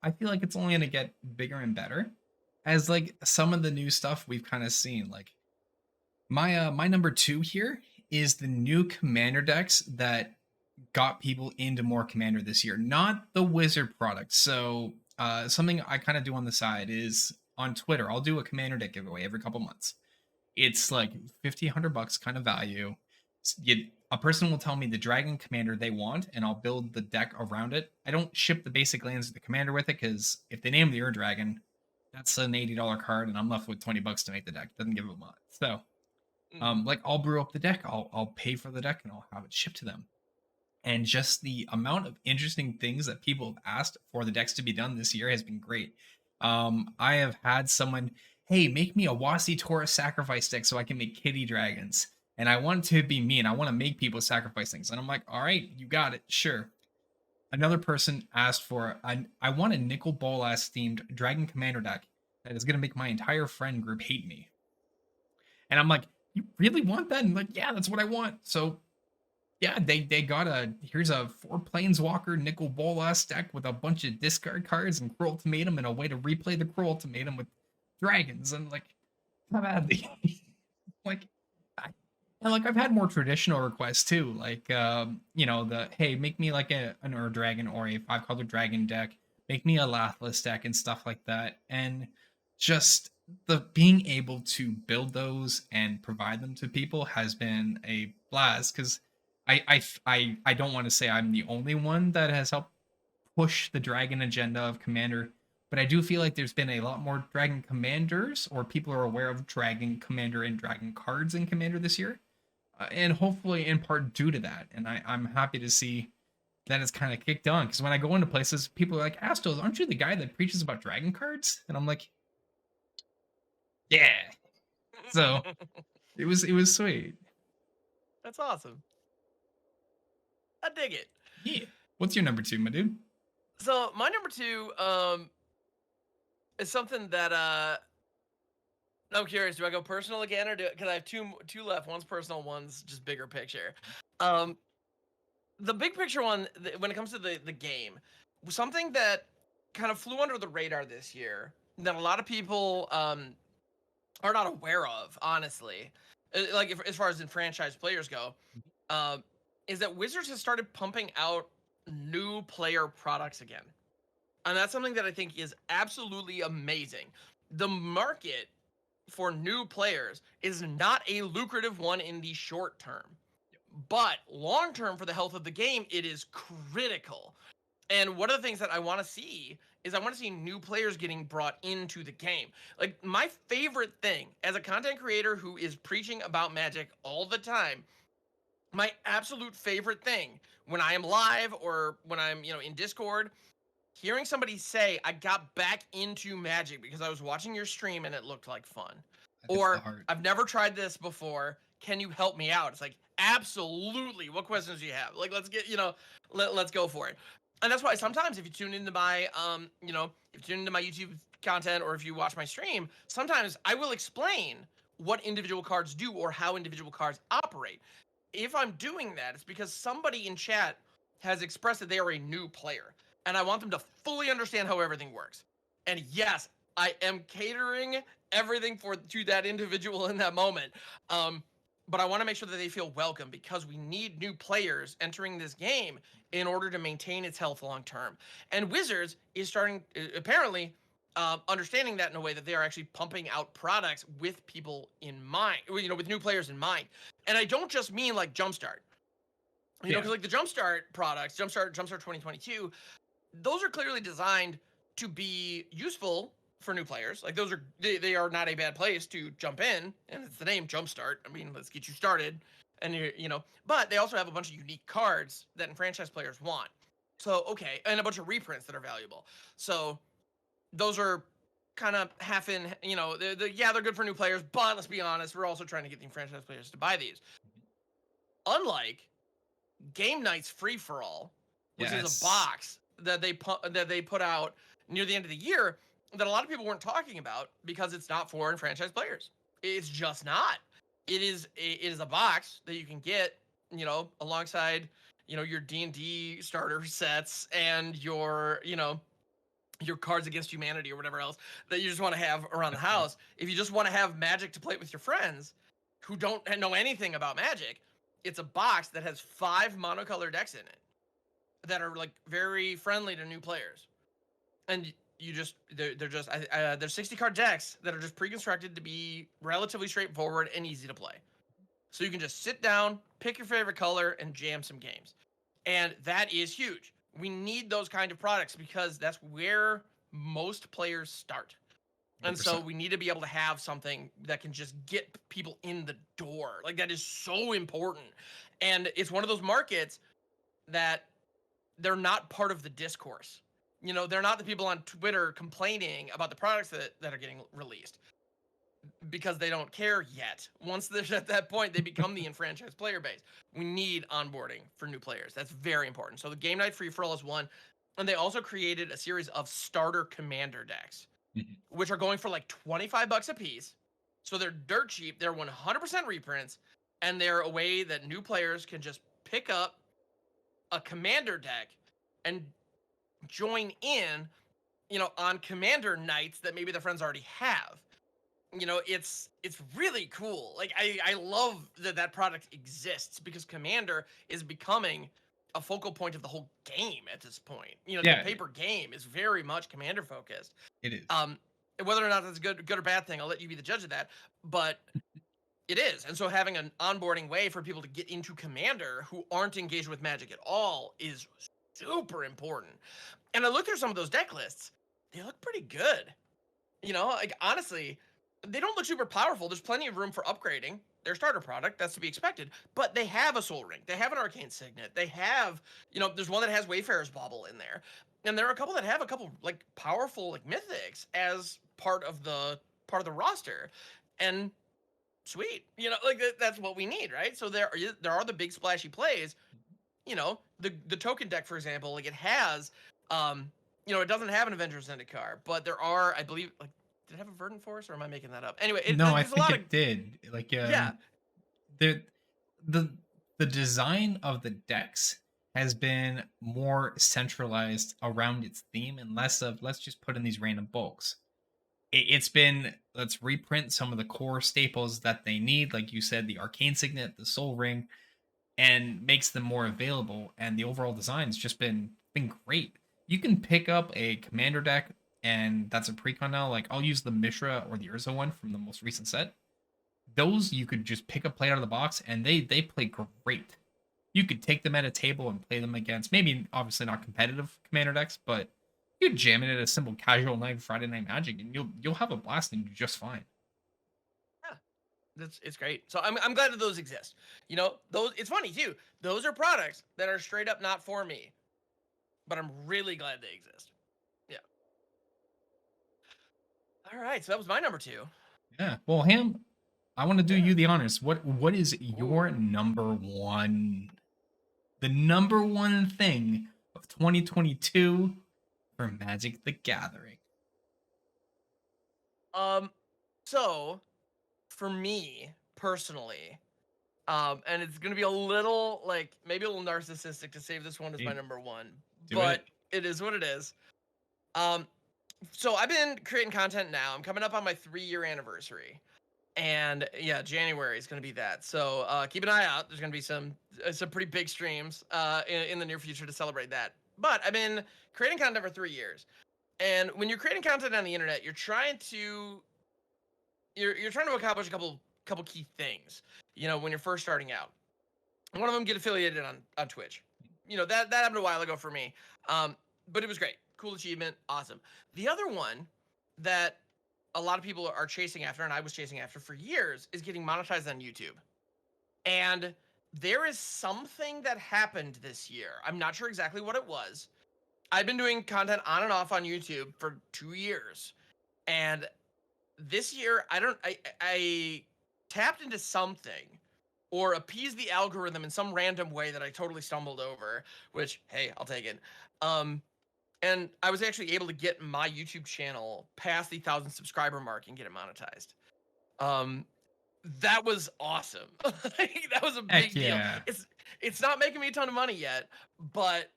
S2: I feel like it's only gonna get bigger and better as like some of the new stuff we've kind of seen. Like my number two here is the new commander decks that got people into more Commander this year, not the Wizard product. So, something I kind of do on the side is on Twitter, I'll do a Commander deck giveaway every couple months. It's like 50, $100 kind of value. A person will tell me the Dragon Commander they want, and I'll build the deck around it. I don't ship the basic lands of the Commander with it because if they name the Ur Dragon, that's an $80 card, and I'm left with $20 to make the deck. Doesn't give them much. So, like I'll brew up the deck, I'll pay for the deck, and I'll have it shipped to them. And just the amount of interesting things that people have asked for the decks to be done this year has been great. I have had someone, hey, make me a Wasi Taurus sacrifice deck so I can make kitty dragons. And I want to be me and I want to make people sacrifice things. And I'm like, all right, you got it, sure. Another person asked for, I want a Nicol Bolas themed Dragon Commander deck that is going to make my entire friend group hate me. And I'm like, you really want that? And like, yeah, that's what I want. So yeah, they got here's a 4 Planeswalker Nicol Bolas deck with a bunch of discard cards and Cruel Ultimatum and a way to replay the Cruel Ultimatum with dragons. And like, come at me. like, and like I've had more traditional requests too, like the hey, make me like an Ur Dragon or a 5-color dragon deck, make me a Lathless deck and stuff like that. And just the being able to build those and provide them to people has been a blast because I don't want to say I'm the only one that has helped push the dragon agenda of Commander, but I do feel like there's been a lot more dragon commanders, or people are aware of dragon commander and dragon cards in Commander this year, and hopefully in part due to that. And I'm happy to see that it's kind of kicked on because when I go into places, people are like, "Astos, aren't you the guy that preaches about dragon cards?" And I'm like, "Yeah." So it was sweet.
S1: That's awesome. I dig it.
S2: Yeah. What's your number 2, my dude?
S1: So my number 2 is something that I'm curious. Do I go personal again, or because I have two left? One's personal, one's just bigger picture. The big picture one, when it comes to the game, something that kind of flew under the radar this year that a lot of people are not aware of, honestly, like as far as in franchise players go, is that Wizards has started pumping out new player products again. And that's something that I think is absolutely amazing. The market for new players is not a lucrative one in the short term, but long term for the health of the game, it is critical. And one of the things that I want to see is I want to see new players getting brought into the game. Like my favorite thing as a content creator who is preaching about Magic all the time, my absolute favorite thing when I am live or when I'm, in Discord, hearing somebody say, I got back into Magic because I was watching your stream and it looked like fun. Or I've never tried this before. Can you help me out? It's like, absolutely. What questions do you have? Like, let's get, let's go for it. And that's why sometimes if you tune into my, if you tune into my YouTube content or if you watch my stream, sometimes I will explain what individual cards do or how individual cards operate. If I'm doing that, it's because somebody in chat has expressed that they are a new player, and I want them to fully understand how everything works. And yes, I am catering everything to that individual in that moment. But I want to make sure that they feel welcome because we need new players entering this game in order to maintain its health long term. And Wizards is starting, apparently, understanding that in a way that they are actually pumping out products with people in mind, with new players in mind. And I don't just mean like Jumpstart, because like the Jumpstart products, Jumpstart 2022, those are clearly designed to be useful for new players. Like they are not a bad place to jump in, and it's the name Jumpstart. I mean, let's get you started, and but they also have a bunch of unique cards that franchise players want. So okay, and a bunch of reprints that are valuable. So those are kind of half in, they're good for new players, but let's be honest, we're also trying to get the franchise players to buy these. Unlike Game Night's Free for All, which is a box that they put out near the end of the year that a lot of people weren't talking about because it's not for franchise players. It's just not. It is a box that you can get, alongside, your D&D starter sets and your Cards Against Humanity or whatever else that you just want to have around the house. If you just want to have Magic to play with your friends who don't know anything about Magic, it's a box that has 5 monocolor decks in it that are like very friendly to new players. And you just they're just they're 60 card decks that are just pre-constructed to be relatively straightforward and easy to play. So you can just sit down, pick your favorite color, and jam some games. And that is huge. We need those kind of products because that's where most players start. And so
S2: 100%.
S1: we need to be able to have something that can just get people in the door. Like that is so important. And it's one of those markets that they're not part of the discourse. You know, they're not the people on Twitter complaining about the products that are getting released because they don't care yet. Once they're at that point, they become the enfranchised player base. We need onboarding for new players. That's very important. So the Game Night Free for All is one. And they also created a series of starter commander decks,
S2: Mhm.
S1: which are going for like 25 bucks a piece. So they're dirt cheap. They're 100% reprints. And they're a way that new players can just pick up a commander deck and join in, you know, on commander nights that maybe their friends already have. You know, it's really cool. Like I love that product exists because commander is becoming a focal point of the whole game at this point. You know, the
S2: Yeah,
S1: paper game is very much commander focused.
S2: it is.
S1: Um, whether or not that's a good or bad thing, I'll let you be the judge of that. But it is. And so having an onboarding way for people to get into commander who aren't engaged with Magic at all is super important. And I look through some of those deck lists, they look pretty good. You know, like honestly, they don't look super powerful. There's plenty of room for upgrading their starter product. That's to be expected. But they have a Soul Ring. They have an Arcane Signet. They have, you know, there's one that has Wayfarer's Bauble in there. And there are a couple that have a couple like powerful like mythics as part of the roster. And sweet, you know, like that's what we need, right? So there are the big splashy plays. You know, the token deck, for example, like it has, you know, it doesn't have an Avengers Zendikar, but there are, I believe, like, did it have a Verdant Force, or am I making that up? Anyway,
S2: No, I
S1: there's a
S2: think
S1: lot of
S2: it did. Like,
S1: yeah,
S2: the the the design of the decks has been more centralized around its theme and less of let's just put in these random bulks. It's been let's reprint some of the core staples that they need, like you said, the Arcane Signet, the Soul Ring, and makes them more available. And the overall design's just been great. You can pick up a commander deck, and that's a precon now. Like I'll use the Mishra or the Urza one from the most recent set. Those you could just pick up, play out of the box, and they play great. You could take them at a table and play them against maybe obviously not competitive commander decks, but you could jam it at a simple casual night, Friday Night Magic, and you'll have a blast and do just fine.
S1: yeah, it's great. So I'm glad that those exist. You know, those it's funny too. Those are products that are straight up not for me, but I'm really glad they exist. Yeah. All right, so that was my number two.
S2: Yeah. Well, Ham, I want to do
S1: Yeah.
S2: you the honors. What is
S1: Ooh.
S2: your number one? The number one thing of 2022 for Magic the Gathering.
S1: Um, so for me personally, and it's gonna be a little like maybe a little narcissistic to save this one as my
S2: Dude,
S1: number one,
S2: do it.
S1: but it is what it is. Um, so I've been creating content now. I'm coming up on my 3-year anniversary, and yeah, January is gonna be that. So keep an eye out. There's gonna be some pretty big streams in the near future to celebrate that. But I've been creating content for 3 years, and when you're creating content on the internet, you're trying to accomplish a couple key things. You know, when you're first starting out, one of them get affiliated on Twitch. You know that happened a while ago for me, but it was great, cool achievement, awesome. The other one that a lot of people are chasing after, and I was chasing after for years, is getting monetized on YouTube. And there is something that happened this year. I'm not sure exactly what it was. I've been doing content on and off on YouTube for 2 years, and this year I tapped into something or appeased the algorithm in some random way that I totally stumbled over, which hey, I'll take it. And I was actually able to get my YouTube channel past the 1,000 subscriber mark and get it monetized. Um that was awesome. Like, that was a
S2: Heck
S1: big deal.
S2: yeah.
S1: It's not making me a ton of money yet, but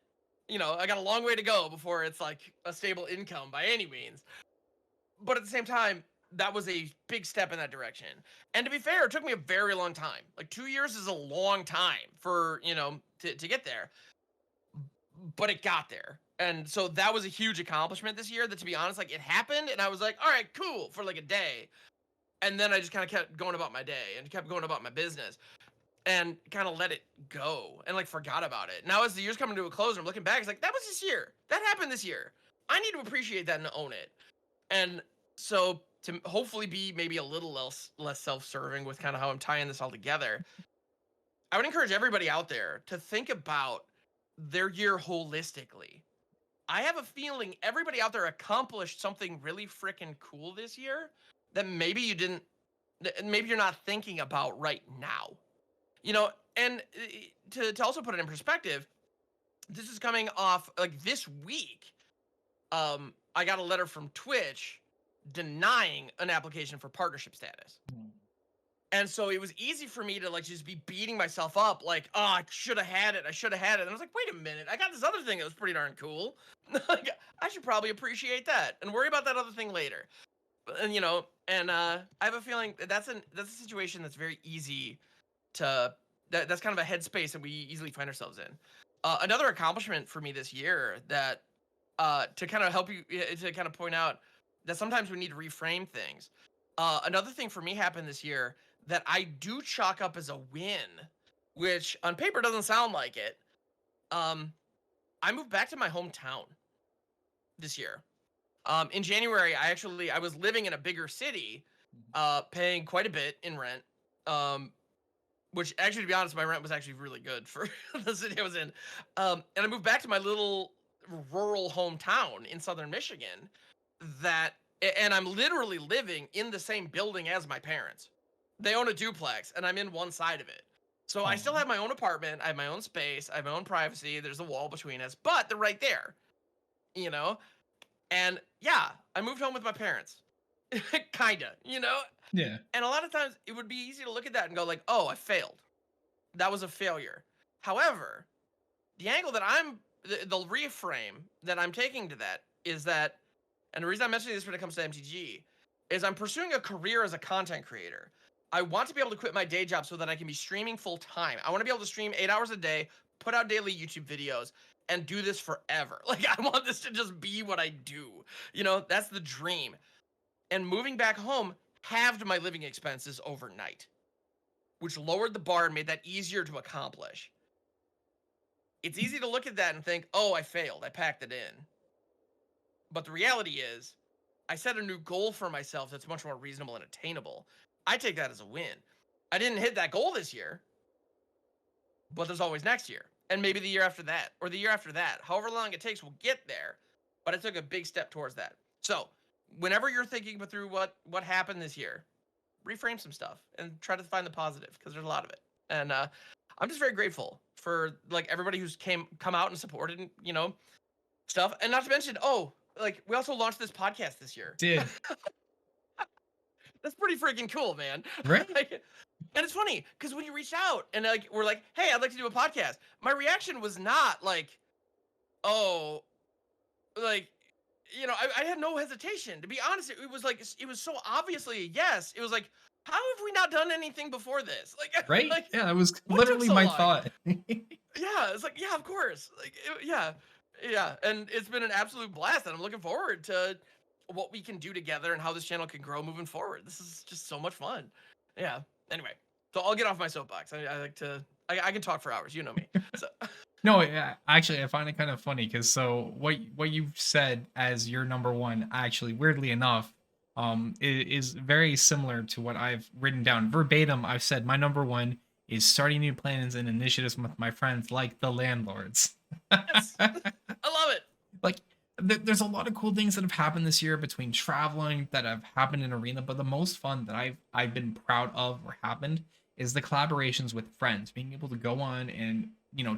S1: you know, I got a long way to go before it's like a stable income by any means. But at the same time, that was a big step in that direction. And to be fair, it took me a very long time. Like 2 years is a long time for, to get there, but it got there. And so that was a huge accomplishment this year that, to be honest, like, it happened and I was like, all right, cool, for like a day. And then I just kind of kept going about my day and kept going about my business and kind of let it go and like forgot about it. Now as the year's coming to a close and I'm looking back, it's like, that was this year. That happened this year. I need to appreciate that and own it. And so to hopefully be maybe a little less self-serving with kind of how I'm tying this all together, I would encourage everybody out there to think about their year holistically. I have a feeling everybody out there accomplished something really freaking cool this year that maybe you didn't, maybe you're not thinking about right now. And to also put it in perspective, this is coming off like this week. I got a letter from Twitch denying an application for partnership status. And so it was easy for me to like just be beating myself up like, oh, I should have had it. And I was like, wait a minute, I got this other thing that was pretty darn cool. Like, I should probably appreciate that and worry about that other thing later. And I have a feeling that's a situation that's very easy to that's kind of a headspace that we easily find ourselves in. Another accomplishment for me this year that to kind of help you to kind of point out that sometimes we need to reframe things. Another thing for me happened this year that I do chalk up as a win, which on paper doesn't sound like it. I moved back to my hometown this year. In January, I was living in a bigger city, paying quite a bit in rent. Which actually, to be honest, my rent was actually really good for the city I was in. And I moved back to my little rural hometown in southern Michigan. And I'm literally living in the same building as my parents. They own a duplex, and I'm in one side of it. So I still have my own apartment. I have my own space. I have my own privacy. There's a wall between us, but they're right there, And yeah, I moved home with my parents, kinda,
S2: Yeah.
S1: And a lot of times it would be easy to look at that and go like, oh, I failed. That was a failure. However, the angle that the reframe that I'm taking to that is that, and the reason I'm mentioning this when it comes to MTG, is I'm pursuing a career as a content creator. I want to be able to quit my day job so that I can be streaming full time. I want to be able to stream 8 hours a day, put out daily YouTube videos, and do this forever. Like, I want this to just be what I do. That's the dream. And moving back home halved my living expenses overnight, which lowered the bar and made that easier to accomplish. It's easy to look at that and think, oh, I failed. I packed it in. But the reality is, I set a new goal for myself that's much more reasonable and attainable. I take that as a win. I didn't hit that goal this year, but there's always next year. And maybe the year after that, or the year after that. However long it takes, we'll get there. But I took a big step towards that. So, whenever you're thinking through what happened this year, reframe some stuff and try to find the positive, because there's a lot of it. And I'm just very grateful for like everybody who's come out and supported, stuff. And not to mention, we also launched this podcast this year.
S2: Did.
S1: That's pretty freaking cool, man.
S2: Right?
S1: And it's funny because when you reached out and like we're like, hey, I'd like to do a podcast, my reaction was not like, oh, like, I had no hesitation. To be honest, it was like, it was so obviously a yes. It was like, how have we not done anything before this? Like,
S2: Right?
S1: Like,
S2: yeah, that was
S1: what took
S2: literally
S1: so
S2: my
S1: long?
S2: thought.
S1: Yeah, it's like, yeah, of course. Like, yeah. And it's been an absolute blast, and I'm looking forward to what we can do together and how this channel can grow moving forward. This is just so much fun. Yeah. Anyway, so I'll get off my soapbox. I like to. I can talk for hours. You know me. So.
S2: No, actually, I find it kind of funny because so what you've said as your number one, actually, weirdly enough, is very similar to what I've written down verbatim. I've said my number one is starting new plans and initiatives with my friends, like the landlords.
S1: Yes. I love it.
S2: Like, there's a lot of cool things that have happened this year between traveling that have happened in Arena, but the most fun that I've been proud of or happened is the collaborations with friends, being able to go on and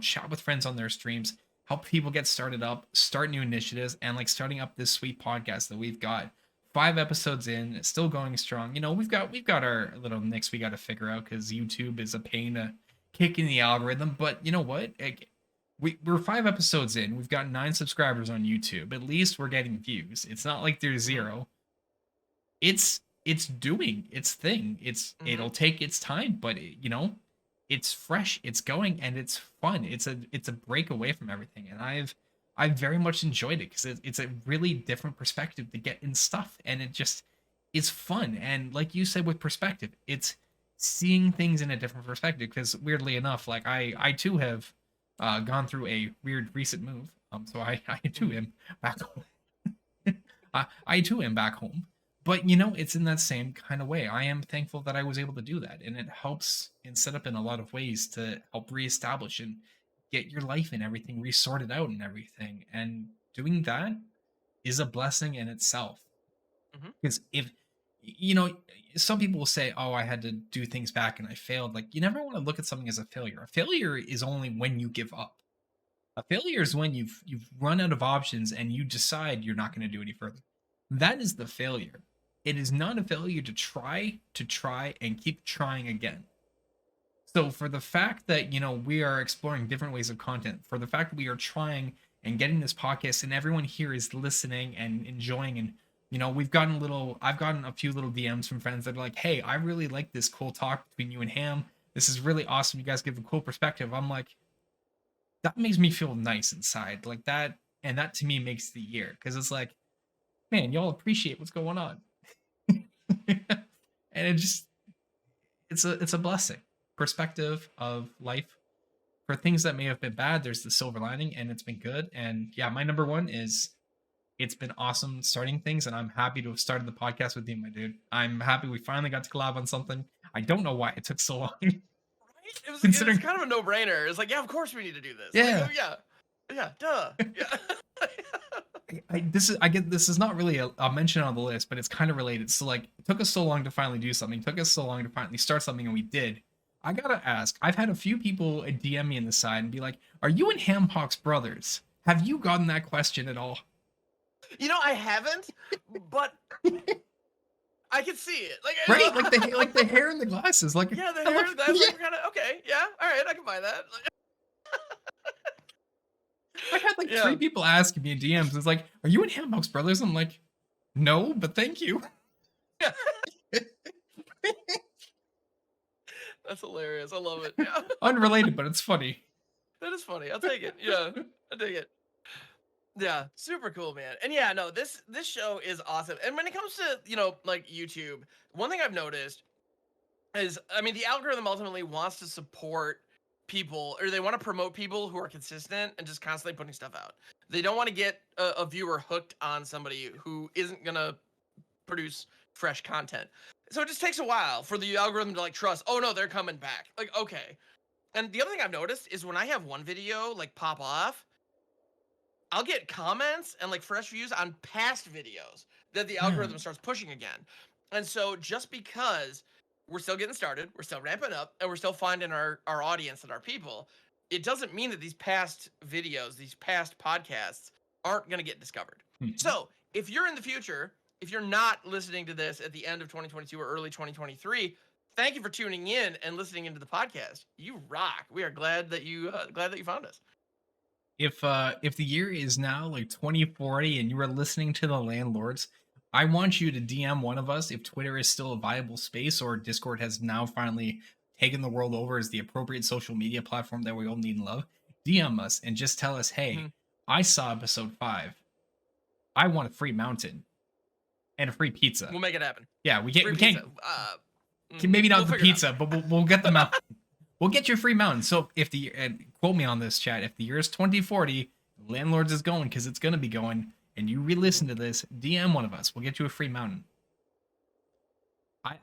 S2: chat with friends on their streams, help people get started up, start new initiatives, and like starting up this sweet podcast that we've got 5 episodes in, it's still going strong. We've got our little nicks we got to figure out because YouTube is a pain to kick in the algorithm. But you know what? We're 5 episodes in. We've got 9 subscribers on YouTube. At least we're getting views. It's not like there's 0. It's it's doing its thing. It'll take its time, but it's fresh, it's going, and it's fun. It's a break away from everything, and I've very much enjoyed it because it's a really different perspective to get in stuff, and it just is fun. And like you said with perspective, it's seeing things in a different perspective. Because weirdly enough, like I too have gone through a weird recent move. So I too am back home. I too am back home. But it's in that same kind of way. I am thankful that I was able to do that, and it helps and set up in a lot of ways to help reestablish and get your life and everything resorted out and everything. And doing that is a blessing in itself.
S1: Mhm.
S2: Because if you know, some people will say, "Oh, I had to do things back and I failed." Like you never want to look at something as a failure. A failure is only when you give up. A failure is when you've run out of options and you decide you're not going to do any further. That is the failure. It is not a failure to try and keep trying again. So for the fact that we are exploring different ways of content, for the fact that we are trying and getting this podcast and everyone here is listening and enjoying, and I've gotten a few little DMs from friends that are like, "Hey, I really like this cool talk between you and Ham. This is really awesome. You guys give a cool perspective." I'm like, that makes me feel nice inside, like that, and that to me makes the year because it's like, man, y'all appreciate what's going on, and it's a blessing. Perspective of life, for things that may have been bad, there's the silver lining, and it's been good. And yeah, my number one is it's been awesome starting things, and I'm happy to have started the podcast with you, my dude. I'm happy we finally got to collab on something. I don't know why it took so long.
S1: Right? It was
S2: Considering,
S1: kind of a no-brainer. It's like, yeah, of course we need to do this. Like,
S2: yeah,
S1: oh yeah, yeah, duh, yeah.
S2: this is not really a mention on the list, but it's kind of related. So like, it took us so long to finally do something. It took us so long to finally start something, and we did. I gotta ask. I've had a few people DM me in the side and be like, "Are you and Hamhocks brothers? Have you gotten that question at all?"
S1: I haven't, but I can see it. Like,
S2: Right? Like the hair and the glasses. Like,
S1: yeah, the
S2: I'm
S1: hair.
S2: like,
S1: That's
S2: yeah.
S1: like kind of okay. Yeah, all right, I can buy that. Like,
S2: I've had like
S1: yeah,
S2: three people asking me in DMs. It's like, "Are you and Hamhocks brothers?" I'm like, "No, but thank you."
S1: yeah, that's hilarious. I love it. Yeah,
S2: Unrelated, but it's funny.
S1: that is funny. I'll take it. Yeah, I take it. Yeah, super cool, man. And yeah, no, this show is awesome. And when it comes to like YouTube, one thing I've noticed is, I mean, the algorithm ultimately wants to support people, or they want to promote people who are consistent and just constantly putting stuff out. They don't want to get a viewer hooked on somebody who isn't gonna produce fresh content. So it just takes a while for the algorithm to like trust, oh no, they're coming back. Like, okay. And the other thing I've noticed is when I have one video like pop off, I'll get comments and like fresh views on past videos that the
S2: Yeah.
S1: algorithm starts pushing again. And so just because we're still getting started, we're still ramping up, and we're still finding our audience and our people, it doesn't mean that these past videos, these past podcasts aren't going to get discovered.
S2: Mhm.
S1: So if you're in the future, if you're not listening to this at the end of 2022 or early 2023, thank you for tuning in and listening into the podcast. You rock. We are glad that you found us.
S2: If the year is now like 2040 and you are listening to the landlords, I want you to DM one of us if Twitter is still a viable space or Discord has now finally taken the world over as the appropriate social media platform that we all need and love. DM us and just tell us, "Hey,
S1: Mhm.
S2: I saw episode 5. I want a free mountain and a free pizza."
S1: We'll make it happen.
S2: Yeah, we can't
S1: Free
S2: we
S1: pizza.
S2: can't maybe
S1: We'll
S2: not the
S1: figure it out.
S2: pizza, but we'll get the mountain. We'll get your free mountain. So if the and quote me on this, chat, if the year is 2040, landlords is going because it's gonna be going, and you re-listen to this, DM one of us. We'll get you a free mountain.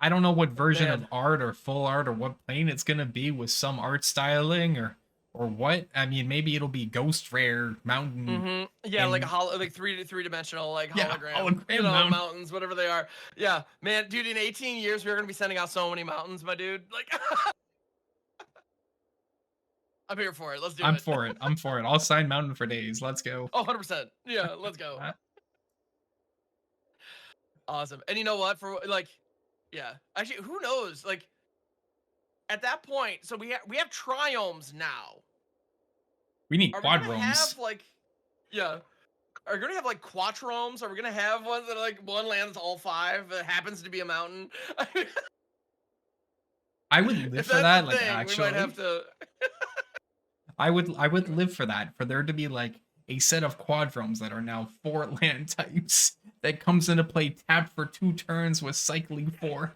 S2: I don't know what version of
S1: Man.
S2: art or full art or what plane it's gonna be with some art styling or what. I mean, maybe it'll be ghost rare mountain
S1: Yeah, like a
S2: and
S1: like three-dimensional like
S2: yeah,
S1: hologram,
S2: hologram mountain.
S1: mountains, whatever they are. Yeah, man, dude, in 18 years we're gonna be sending out so many mountains, my dude. Like, I'm here for it. Let's do
S2: I'm
S1: it.
S2: for it. I'm for it. I'll sign mountain for days. Let's go.
S1: Oh, 100%. Yeah, let's go. Awesome. And you know what? For like, yeah, actually, who knows? Like, at that point, so we have triomes now.
S2: We need
S1: Are we
S2: quad
S1: gonna
S2: roams.
S1: have like, yeah? Are we gonna have like quattromes? Are we gonna have ones that like one lands all 5 that happens to be a mountain?
S2: I would live
S1: If
S2: for
S1: that's the
S2: that, like
S1: thing, we might have
S2: actually.
S1: to.
S2: I would live for that, for there to be like a set of quadromes that are now 4 land types that comes into play tapped for 2 turns with cycling 4.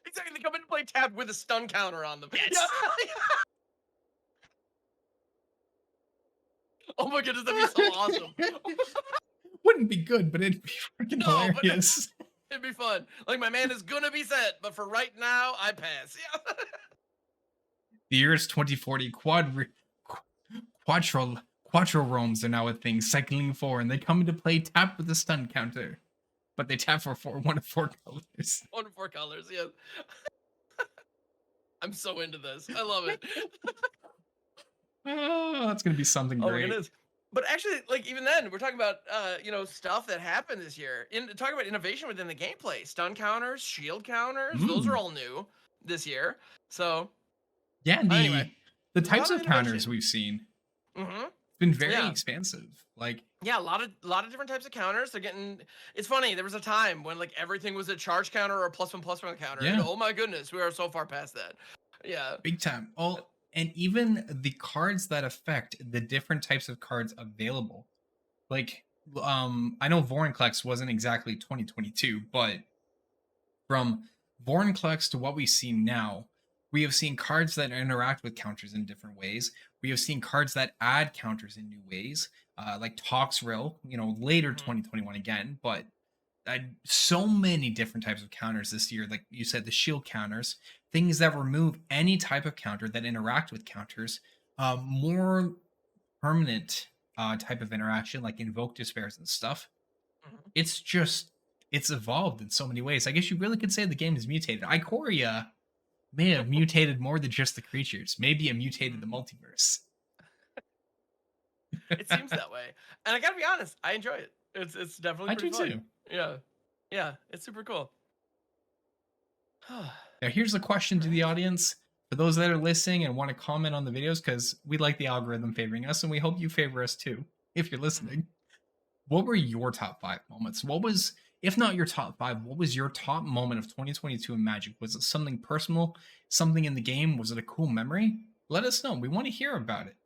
S1: Exactly, they come into play tapped with a stun counter on them.
S2: Yes.
S1: Yeah. Oh my goodness, that'd be so awesome.
S2: Wouldn't be good, but it'd be freaking
S1: No, but
S2: hilarious.
S1: it'd be fun. Like my man is gonna be set, but for right now, I pass. Yeah.
S2: The year's 2040 quattro roams are now a thing, cycling 4, and they come into play tapped with a stun counter. But they tap for 1 of 4 colors.
S1: 1 of 4 colors, yes. I'm so into this. I love it.
S2: Oh, that's gonna be something
S1: Oh my
S2: great.
S1: goodness. But actually, like even then, we're talking about stuff that happened this year. Talking about innovation within the gameplay, stun counters, shield counters, those are all new this year. So
S2: yeah,
S1: anyway,
S2: the
S1: a
S2: types
S1: lot
S2: of
S1: of
S2: counters
S1: innovation.
S2: we've seen,
S1: Mm-hmm.
S2: it's been very
S1: Yeah.
S2: expansive. Like
S1: Yeah, a lot of different types of counters. They're getting. It's funny. There was a time when like everything was a charge counter or a +1/+1 counter. And
S2: yeah,
S1: oh my goodness, we are so far past that. Yeah.
S2: big time. Oh, and even the cards that affect the different types of cards available. Like I know Vorinclex wasn't exactly 2022, but from Vorinclex to what we see now, we have seen cards that interact with counters in different ways. We have seen cards that add counters in new ways, like Toxrill, later 2021 again, but so many different types of counters this year. Like you said, the shield counters, things that remove any type of counter that interact with counters, more permanent type of interaction, like invoke despairs and stuff. It's just it's evolved in so many ways. I guess you really could say the game is mutated. Ikoria may have mutated more than just the creatures. Maybe it mutated the multiverse.
S1: It seems that way, and I gotta be honest, I enjoy it. It's definitely
S2: I
S1: pretty
S2: do
S1: fun.
S2: too.
S1: Yeah, it's super cool.
S2: Now, here's a question to the audience for those that are listening and want to comment on the videos, because we like the algorithm favoring us, and we hope you favor us too if you're listening. What were your top 5 moments? What was, if not your top 5, what was your top moment of 2022 in Magic? Was it something personal, something in the game? Was it a cool memory? Let us know. We want to hear about it.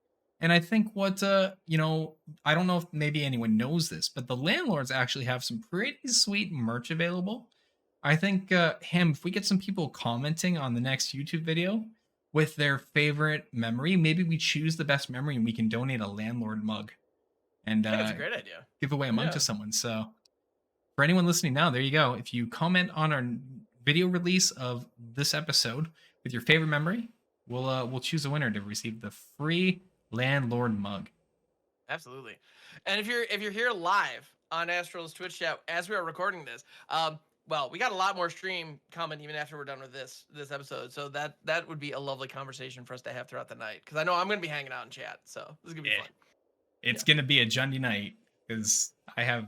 S2: And I think what, I don't know if maybe anyone knows this, but the landlords actually have some pretty sweet merch available. I think, Ham, if we get some people commenting on the next YouTube video with their favorite memory, maybe we choose the best memory and we can donate a landlord mug and
S1: I think it's a great idea.
S2: give away a mug to someone. So for anyone listening now, there you go. If you comment on our video release of this episode with your favorite memory, we'll choose a winner to receive the free landlord mug.
S1: Absolutely. And if you're here live on Astral's Twitch chat as we are recording this, well, we got a lot more stream coming even after we're done with this episode. So that would be a lovely conversation for us to have throughout the night, because I know I'm gonna be hanging out in chat. So this is gonna be fun.
S2: It's gonna be a Jundy night because I have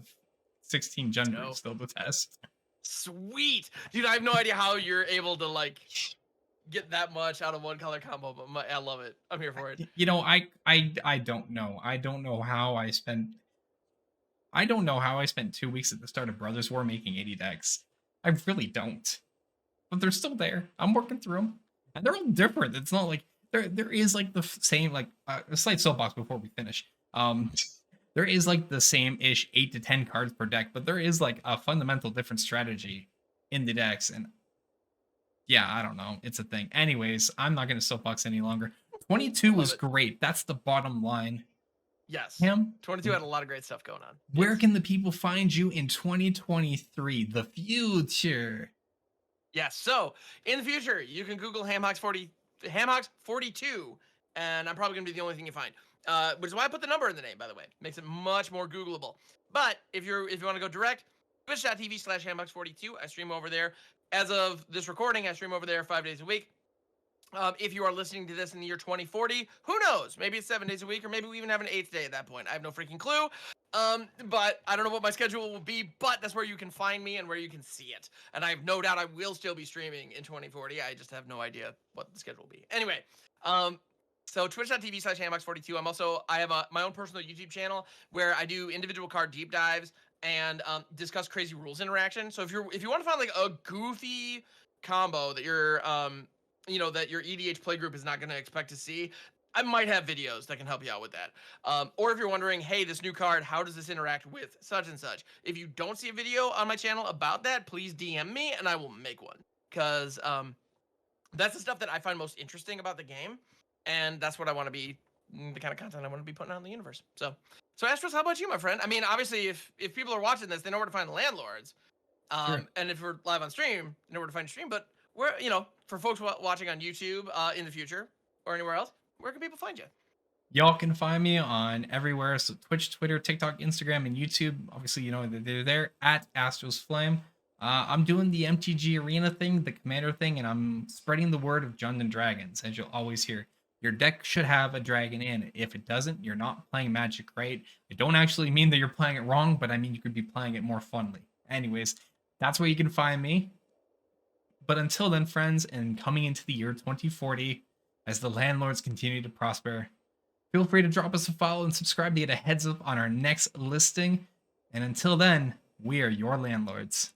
S2: 16 Junders still to test.
S1: Sweet, dude! I have no idea how you're able to like get that much out of one color combo, but I love it. I'm here for it.
S2: I don't know. I don't know how I spent 2 weeks at the start of Brothers War making 80 decks. I really don't. But they're still there. I'm working through them. And they're all different. It's not like there is like the same, like a slight soapbox before we finish. There is like the same-ish 8 to 10 cards per deck, but there is like a fundamental different strategy in the decks. And yeah, I don't know. It's a thing. Anyways, I'm not going to soapbox any longer. 22 was great. That's the bottom line.
S1: Yes.
S2: Ham?
S1: 22 had a lot of great stuff going on.
S2: Where can the people find you in 2023, the future?
S1: Yes. So in the future, you can Google Hamhocks42, and I'm probably gonna be the only thing you find. Which is why I put the number in the name, by the way. Makes it much more Googleable. But if you want to go direct, twitch.tv/Hamhocks42. I stream over there. As of this recording, I stream over there 5 days a week. If you are listening to this in the year 2040, who knows? Maybe it's 7 days a week, or maybe we even have an 8th day at that point. I have no freaking clue. But I don't know what my schedule will be, but that's where you can find me and where you can see it. And I have no doubt I will still be streaming in 2040. I just have no idea what the schedule will be. Anyway, So twitch.tv/Hamhocks42. I have my own personal YouTube channel where I do individual card deep dives and discuss crazy rules interaction. So if you want to find like a goofy combo that that your EDH playgroup is not going to expect to see, I might have videos that can help you out with that. Or if you're wondering, hey, this new card, how does this interact with such and such? If you don't see a video on my channel about that, please DM me and I will make one. Because that's the stuff that I find most interesting about the game, and that's what I want to be, the kind of content I want to be putting out in the universe. So Astros, how about you, my friend? I mean, obviously, if people are watching this, they know where to find the landlords.
S2: Sure.
S1: And if we're live on stream, they know where to find the stream. But where, for folks watching on YouTube in the future or anywhere else, where can people find you?
S2: Y'all can find me on everywhere. So Twitch, Twitter, TikTok, Instagram, and YouTube. Obviously, you know that they're there at Astralsflame. I'm doing the MTG Arena thing, the Commander thing, and I'm spreading the word of Dungeons and Dragons, as you'll always hear. Your deck should have a dragon in it. If it doesn't, you're not playing Magic right. I don't actually mean that you're playing it wrong, but I mean you could be playing it more funly. Anyways, that's where you can find me. But until then, friends, and coming into the year 2040, as the landlords continue to prosper, feel free to drop us a follow and subscribe to get a heads up on our next listing. And until then, we are your landlords.